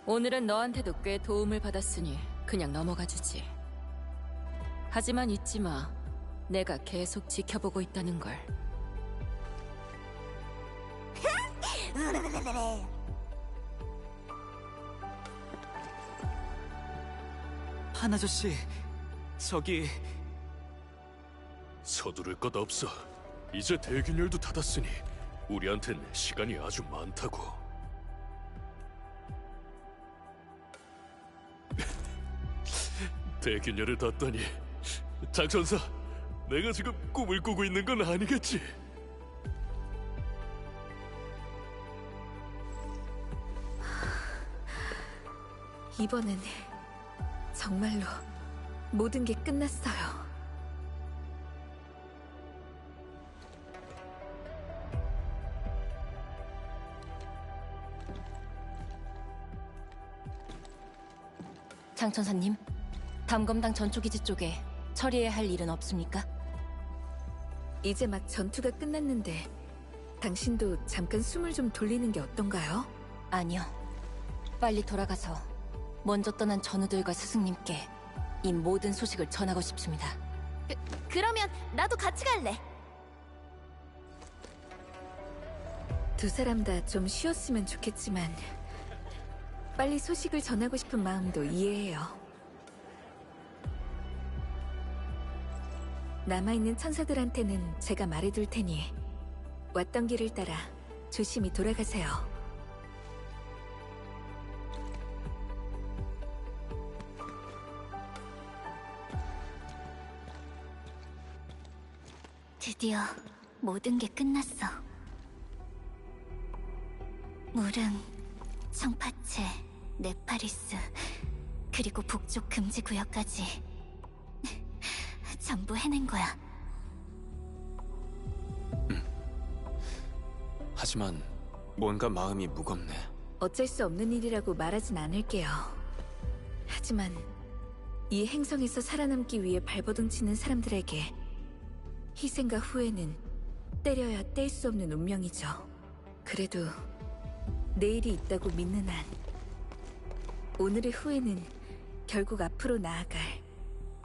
오늘은 너한테도 꽤 도움을 받았으니 그냥 넘어가주지. 하지만 잊지 마. 내가 계속 지켜보고 있다는 걸. 한 아저씨, 저기... 서두를 것 없어. 이제 대균열도 닫았으니 우리한텐 시간이 아주 많다고. 대균열을 닫다니. 장천사, 내가 지금 꿈을 꾸고 있는 건 아니겠지? 이번엔 정말로 모든 게 끝났어요. 장천사님, 담검당 전초기지 쪽에 처리해야 할 일은 없습니까? 이제 막 전투가 끝났는데 당신도 잠깐 숨을 좀 돌리는 게 어떤가요? 아니요. 빨리 돌아가서 먼저 떠난 전우들과 스승님께 이 모든 소식을 전하고 싶습니다. 그러면 나도 같이 갈래. 두 사람 다 좀 쉬었으면 좋겠지만 빨리 소식을 전하고 싶은 마음도 이해해요. 남아있는 천사들한테는 제가 말해둘 테니 왔던 길을 따라 조심히 돌아가세요. 드디어 모든 게 끝났어. 무릉, 청파체, 네파리스, 그리고 북쪽 금지 구역까지 전부 해낸 거야. 하지만 뭔가 마음이 무겁네. 어쩔 수 없는 일이라고 말하진 않을게요. 하지만 이 행성에서 살아남기 위해 발버둥치는 사람들에게 희생과 후회는 때려야 뗄 수 없는 운명이죠. 그래도 내일이 있다고 믿는 한 오늘의 후회는 결국 앞으로 나아갈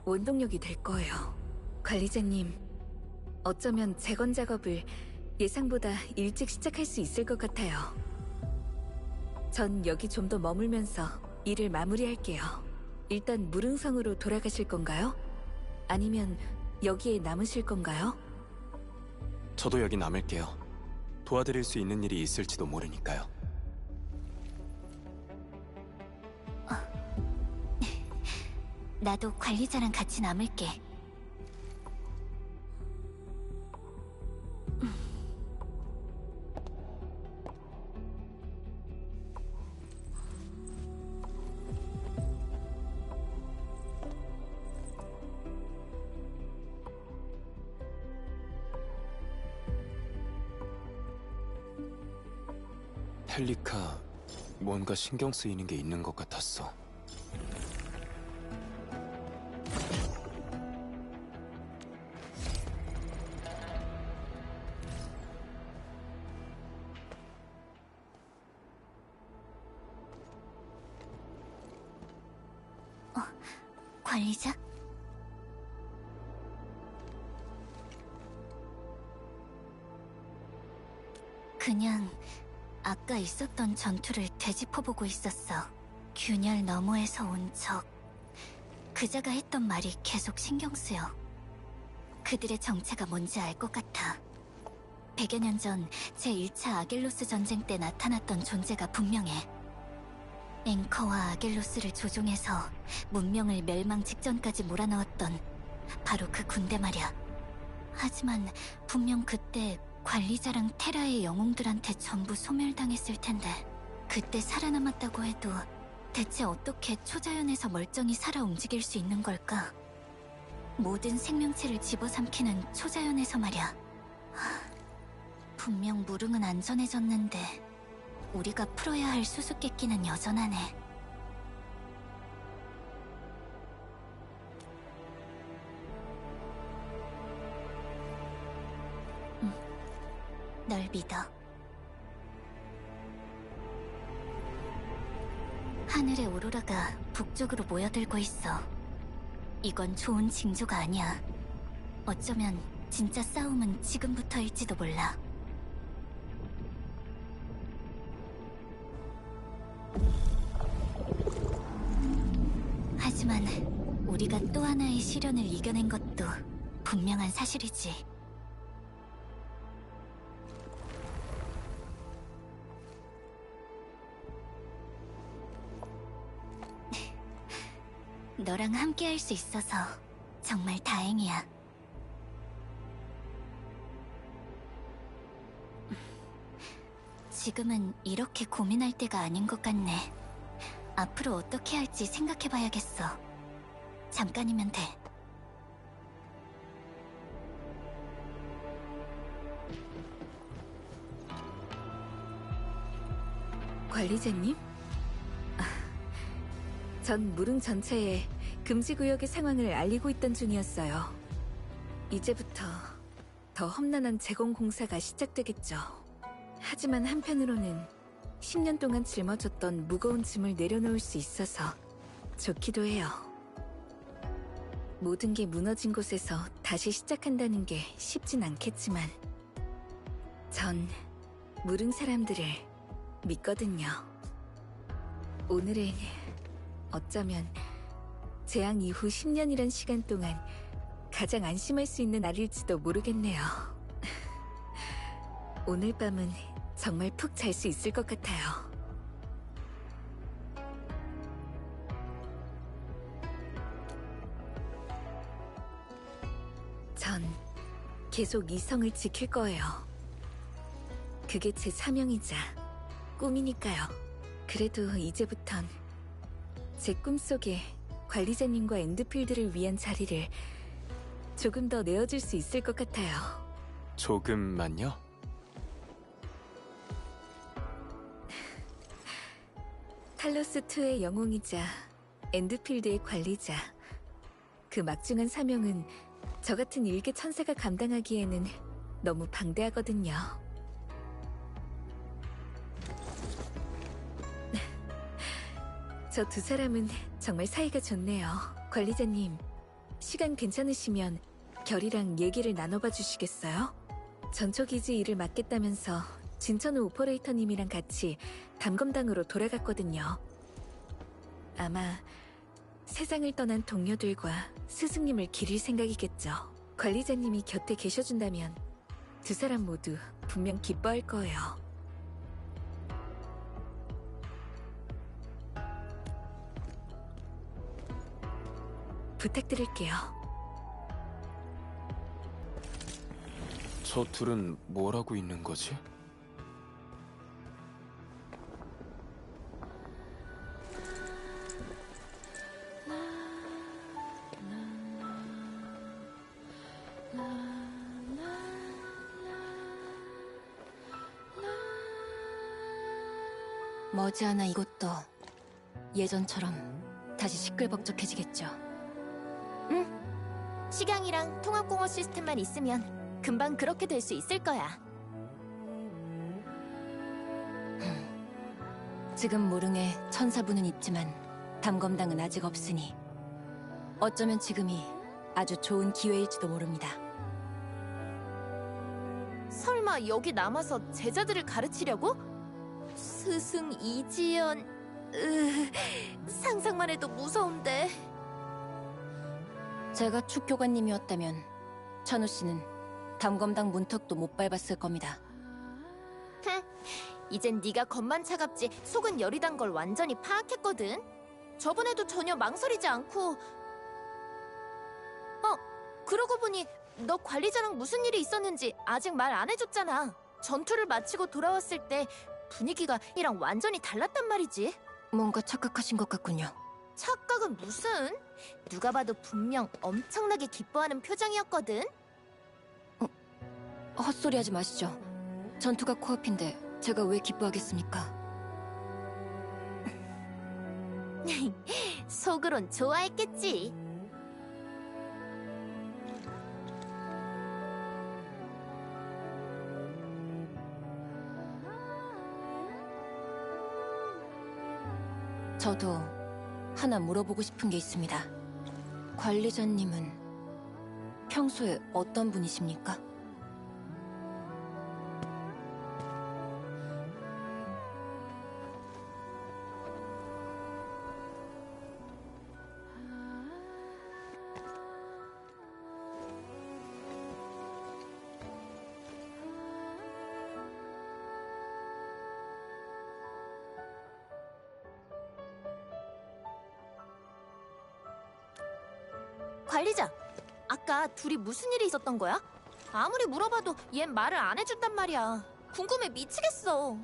원동력이 될 거예요. 관리자님, 어쩌면 재건 작업을 예상보다 일찍 시작할 수 있을 것 같아요. 전 여기 좀 더 머물면서 일을 마무리할게요. 일단 무릉성으로 돌아가실 건가요? 아니면 여기에 남으실 건가요? 저도 여기 남을게요. 도와드릴 수 있는 일이 있을지도 모르니까요. 나도 관리자랑 같이 남을게. 펠리카, 뭔가 신경 쓰이는 게 있는 것 같았어. 관리자? 그냥 아까 있었던 전투를 되짚어보고 있었어. 균열 너머에서 온 적. 그자가 했던 말이 계속 신경 쓰여. 그들의 정체가 뭔지 알 것 같아. 100여 년 전 제1차 아겔로스 전쟁 때 나타났던 존재가 분명해. 앵커와 아겔로스를 조종해서 문명을 멸망 직전까지 몰아넣었던 바로 그 군대 말이야. 하지만 분명 그때 관리자랑 테라의 영웅들한테 전부 소멸당했을 텐데, 그때 살아남았다고 해도 대체 어떻게 초자연에서 멀쩡히 살아 움직일 수 있는 걸까? 모든 생명체를 집어삼키는 초자연에서 말이야. 분명 무릉은 안전해졌는데 우리가 풀어야 할 수수께끼는 여전하네. 널 믿어. 하늘의 오로라가 북쪽으로 모여들고 있어. 이건 좋은 징조가 아니야. 어쩌면 진짜 싸움은 지금부터일지도 몰라. 하지만 우리가 또 하나의 시련을 이겨낸 것도 분명한 사실이지. 너랑 함께 할 수 있어서 정말 다행이야. 지금은 이렇게 고민할 때가 아닌 것 같네. 앞으로 어떻게 할지 생각해봐야겠어. 잠깐이면 돼. 관리자님? 전 무릉 전체에 금지구역의 상황을 알리고 있던 중이었어요. 이제부터 더 험난한 재건 공사가 시작되겠죠. 하지만 한편으로는 10년 동안 짊어졌던 무거운 짐을 내려놓을 수 있어서 좋기도 해요. 모든 게 무너진 곳에서 다시 시작한다는 게 쉽진 않겠지만 전 무릉 사람들을 믿거든요. 오늘은 어쩌면 재앙 이후 10년이란 시간 동안 가장 안심할 수 있는 날일지도 모르겠네요. 오늘 밤은 정말 푹 잘 수 있을 것 같아요. 전 계속 이 성을 지킬 거예요. 그게 제 사명이자 꿈이니까요. 그래도 이제부턴 제 꿈속에 관리자님과 엔드필드를 위한 자리를 조금 더 내어줄 수 있을 것 같아요. 조금만요? 탈로스2의 영웅이자 엔드필드의 관리자. 그 막중한 사명은 저 같은 일개 천사가 감당하기에는 너무 방대하거든요. 저 두 사람은 정말 사이가 좋네요. 관리자님, 시간 괜찮으시면 결이랑 얘기를 나눠봐 주시겠어요? 전초기지 일을 맡겠다면서 진천우 오퍼레이터님이랑 같이 담검당으로 돌아갔거든요. 아마 세상을 떠난 동료들과 스승님을 기릴 생각이겠죠. 관리자님이 곁에 계셔준다면 두 사람 모두 분명 기뻐할 거예요. 부탁드릴게요. 저 둘은 뭘 하고 있는 거지? 머지않아 이곳도 예전처럼 다시 시끌벅적해지겠죠. 응. 식양이랑 통합공허 시스템만 있으면 금방 그렇게 될 수 있을 거야. 지금 무릉에 천사부는 있지만 담검당은 아직 없으니 어쩌면 지금이 아주 좋은 기회일지도 모릅니다. 설마 여기 남아서 제자들을 가르치려고? 스승 이지연... 상상만 해도 무서운데. 제가 축교관님이었다면 천우 씨는 담검당 문턱도 못 밟았을 겁니다. 이젠 네가 겉만 차갑지 속은 열이 단 걸 완전히 파악했거든. 저번에도 전혀 망설이지 않고... 그러고 보니 너 관리자랑 무슨 일이 있었는지 아직 말 안 해줬잖아. 전투를 마치고 돌아왔을 때 분위기가 이랑 완전히 달랐단 말이지. 뭔가 착각하신 것 같군요. 착각은 무슨? 누가 봐도 분명 엄청나게 기뻐하는 표정이었거든. 헛소리하지 마시죠. 전투가 코앞인데 제가 왜 기뻐하겠습니까? 속으론 좋아했겠지. 저도 하나 물어보고 싶은 게 있습니다. 관리자님은 평소에 어떤 분이십니까? 관리자, 아까 둘이 무슨 일이 있었던 거야? 아무리 물어봐도 얜 말을 안 해준단 말이야. 궁금해 미치겠어.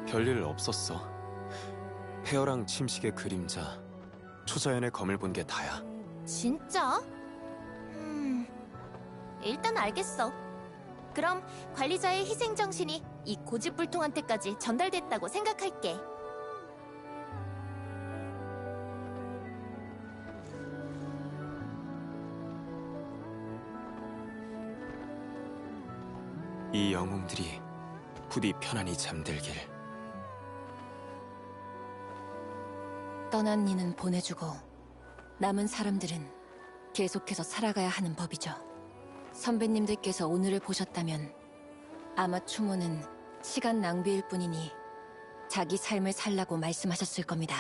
별일 없었어. 폐허랑 침식의 그림자, 초자연의 검을 본 게 다야. 진짜? 일단 알겠어. 그럼 관리자의 희생정신이 이 고집불통한테까지 전달됐다고 생각할게. 이 영웅들이 부디 편안히 잠들길. 떠난 이는 보내주고 남은 사람들은 계속해서 살아가야 하는 법이죠. 선배님들께서 오늘을 보셨다면 아마 추모는 시간 낭비일 뿐이니 자기 삶을 살라고 말씀하셨을 겁니다.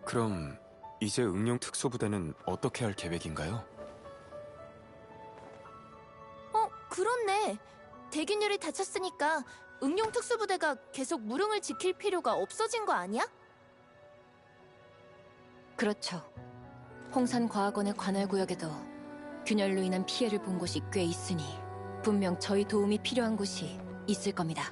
그럼 이제 응용 특수부대는 어떻게 할 계획인가요? 그렇네. 대균열이 다쳤으니까 응용 특수부대가 계속 무릉을 지킬 필요가 없어진 거 아니야? 그렇죠. 홍산과학원의 관할구역에도 균열로 인한 피해를 본 곳이 꽤 있으니 분명 저희 도움이 필요한 곳이 있을 겁니다.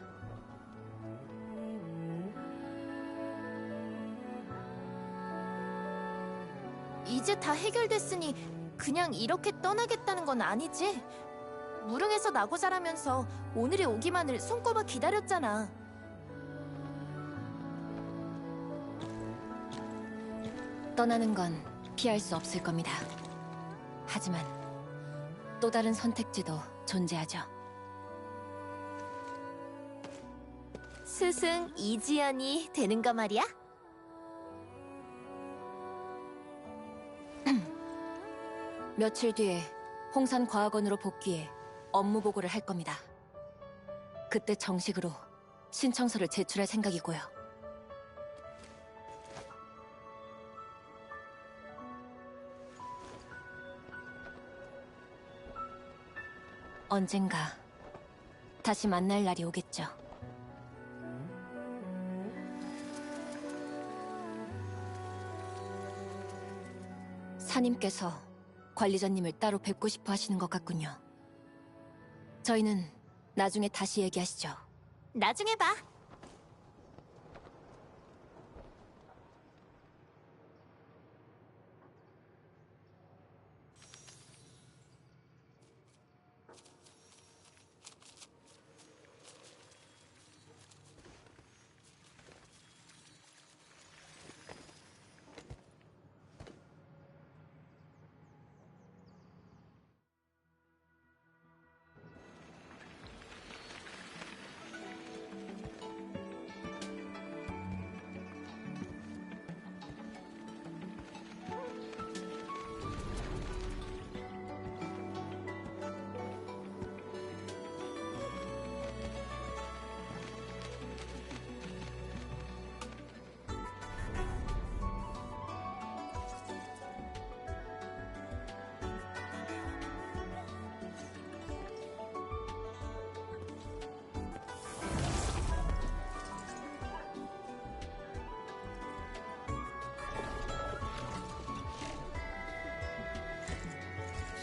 이제 다 해결됐으니 그냥 이렇게 떠나겠다는 건 아니지? 무릉에서 나고 자라면서 오늘이 오기만을 손꼽아 기다렸잖아. 떠나는 건 피할 수 없을 겁니다. 하지만 또 다른 선택지도 존재하죠. 스승 이지연이 되는가 말이야? 며칠 뒤에 홍산과학원으로 복귀해 업무 보고를 할 겁니다. 그때 정식으로 신청서를 제출할 생각이고요. 언젠가 다시 만날 날이 오겠죠. 사님께서 관리자님을 따로 뵙고 싶어 하시는 것 같군요. 저희는 나중에 다시 얘기하시죠. 나중에 봐.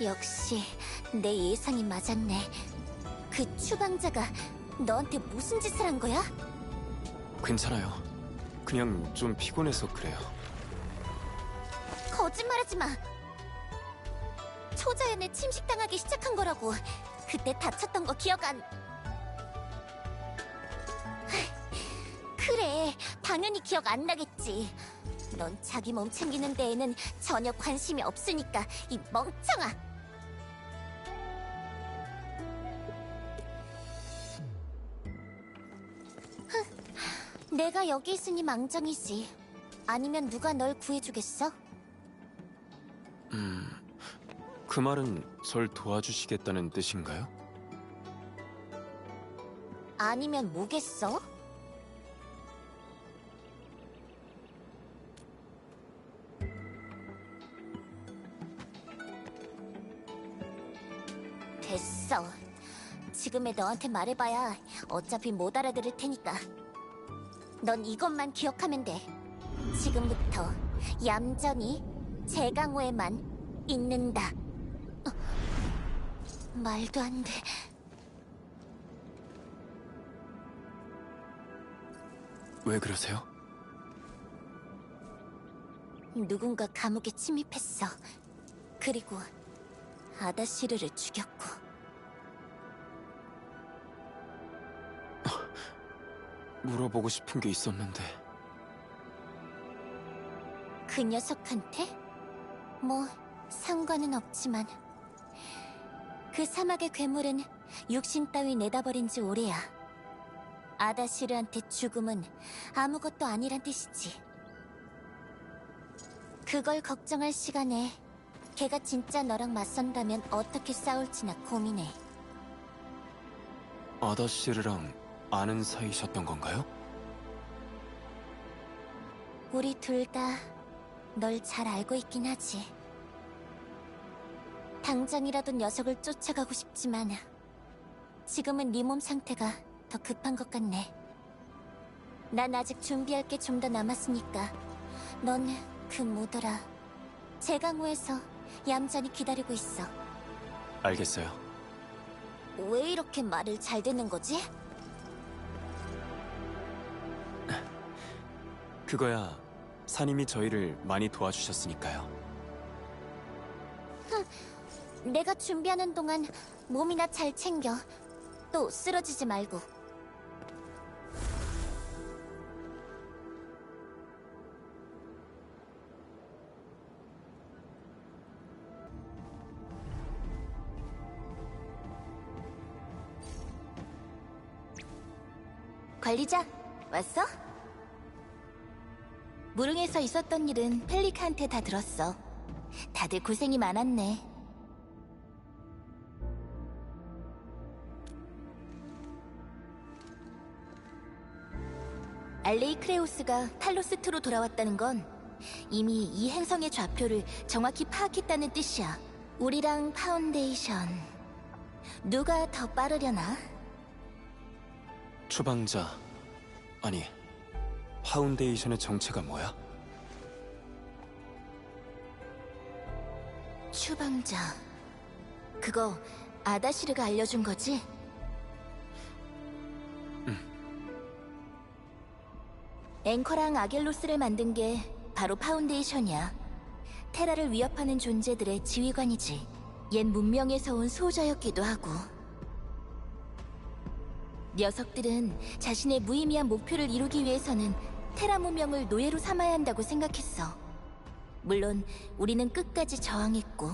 역시 내 예상이 맞았네. 그 추방자가 너한테 무슨 짓을 한 거야? 괜찮아요. 그냥 좀 피곤해서 그래요. 거짓말하지 마. 초자연에 침식당하기 시작한 거라고. 그때 다쳤던 거 기억 안... 그래, 당연히 기억 안 나겠지. 넌 자기 몸 챙기는 데에는 전혀 관심이 없으니까, 이 멍청아! 내가 여기 있으니 망정이지. 아니면 누가 널 구해주겠어? 그 말은 절 도와주시겠다는 뜻인가요? 아니면 뭐겠어? 됐어. 지금의 너한테 말해봐야 어차피 못 알아들을 테니까. 넌 이것만 기억하면 돼. 지금부터 얌전히 제강호에만 있는다. 말도 안 돼. 왜 그러세요? 누군가 감옥에 침입했어. 그리고 아다시르를 죽였고. 물어보고 싶은 게 있었는데. 그 녀석한테? 뭐 상관은 없지만 그 사막의 괴물은 육신 따위 내다버린 지 오래야. 아다시르한테 죽음은 아무것도 아니란 뜻이지. 그걸 걱정할 시간에 걔가 진짜 너랑 맞선다면 어떻게 싸울지나 고민해. 아다시르랑 아는 사이셨던 건가요? 우리 둘 다 널 잘 알고 있긴 하지. 당장이라도 녀석을 쫓아가고 싶지만 지금은 네 몸 상태가 더 급한 것 같네. 난 아직 준비할 게 좀 더 남았으니까 넌 그 뭐더라, 제강호에서 얌전히 기다리고 있어. 알겠어요. 왜 이렇게 말을 잘 듣는 거지? 그거야 사님이 저희를 많이 도와주셨으니까요. 내가 준비하는 동안 몸이나 잘 챙겨. 또 쓰러지지 말고. 관리자, 왔어? 무릉에서 있었던 일은 펠리카한테 다 들었어. 다들 고생이 많았네. 알레이 크레오스가 탈로스트로 돌아왔다는 건 이미 이 행성의 좌표를 정확히 파악했다는 뜻이야. 우리랑 파운데이션, 누가 더 빠르려나? 추방자, 아니 파운데이션의 정체가 뭐야? 추방자, 그거 아다시르가 알려준 거지? 앵커랑 아겔로스를 만든 게 바로 파운데이션이야. 테라를 위협하는 존재들의 지휘관이지. 옛 문명에서 온 수호자였기도 하고. 녀석들은 자신의 무의미한 목표를 이루기 위해서는 테라 문명을 노예로 삼아야 한다고 생각했어. 물론 우리는 끝까지 저항했고.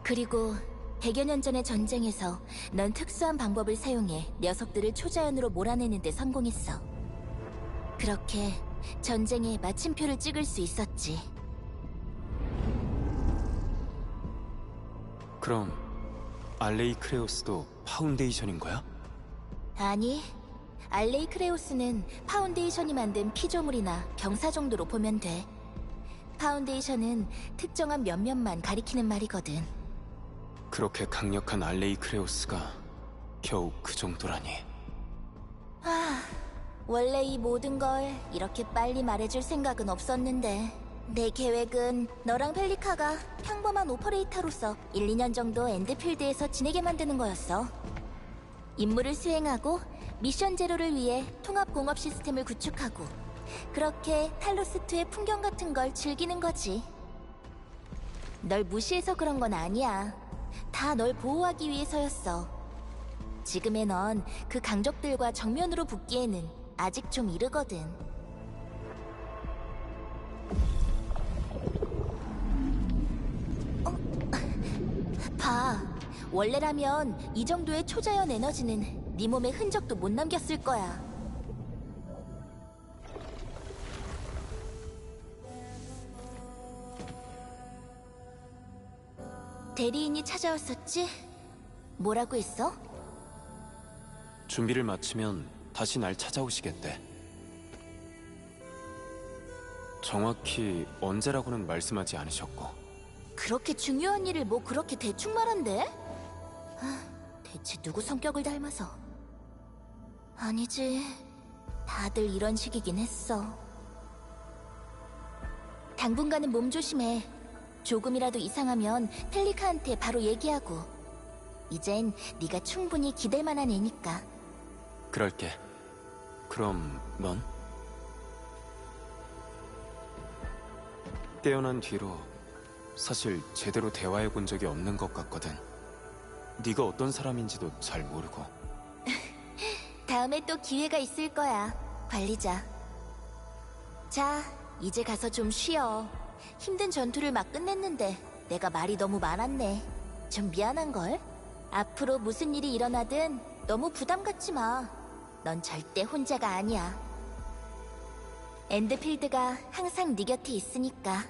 그리고 100여 년 전의 전쟁에서 넌 특수한 방법을 사용해 녀석들을 초자연으로 몰아내는 데 성공했어. 그렇게 전쟁에 마침표를 찍을 수 있었지. 그럼 알레이 크레오스도 파운데이션인 거야? 아니, 알레이 크레오스는 파운데이션이 만든 피조물이나 병사 정도로 보면 돼. 파운데이션은 특정한 몇몇만 가리키는 말이거든. 그렇게 강력한 알레이 크레오스가 겨우 그 정도라니. 원래 이 모든 걸 이렇게 빨리 말해줄 생각은 없었는데 내 계획은 너랑 펠리카가 평범한 오퍼레이터로서 1, 2년 정도 엔드필드에서 지내게 만드는 거였어. 임무를 수행하고 미션 제로를 위해 통합 공업 시스템을 구축하고 그렇게 탈로스2의 풍경 같은 걸 즐기는 거지. 널 무시해서 그런 건 아니야. 다 널 보호하기 위해서였어. 지금의 넌 그 강적들과 정면으로 붙기에는 아직 좀 이르거든. 봐. 원래라면 이 정도의 초자연 에너지는 네 몸에 흔적도 못 남겼을 거야. 대리인이 찾아왔었지? 뭐라고 했어? 준비를 마치면 다시 날 찾아오시겠대. 정확히 언제라고는 말씀하지 않으셨고. 그렇게 중요한 일을 뭐 그렇게 대충 말한대? 대체 누구 성격을 닮아서? 아니지. 다들 이런 식이긴 했어. 당분간은 몸 조심해. 조금이라도 이상하면 펠리카한테 바로 얘기하고. 이젠 네가 충분히 기댈 만한 애니까. 그럴게. 그럼 넌? 깨어난 뒤로 사실 제대로 대화해 본 적이 없는 것 같거든. 네가 어떤 사람인지도 잘 모르고. 다음에 또 기회가 있을 거야, 관리자. 자, 이제 가서 좀 쉬어. 힘든 전투를 막 끝냈는데 내가 말이 너무 많았네. 좀 미안한걸? 앞으로 무슨 일이 일어나든 너무 부담 갖지 마. 넌 절대 혼자가 아니야. 엔드필드가 항상 네 곁에 있으니까.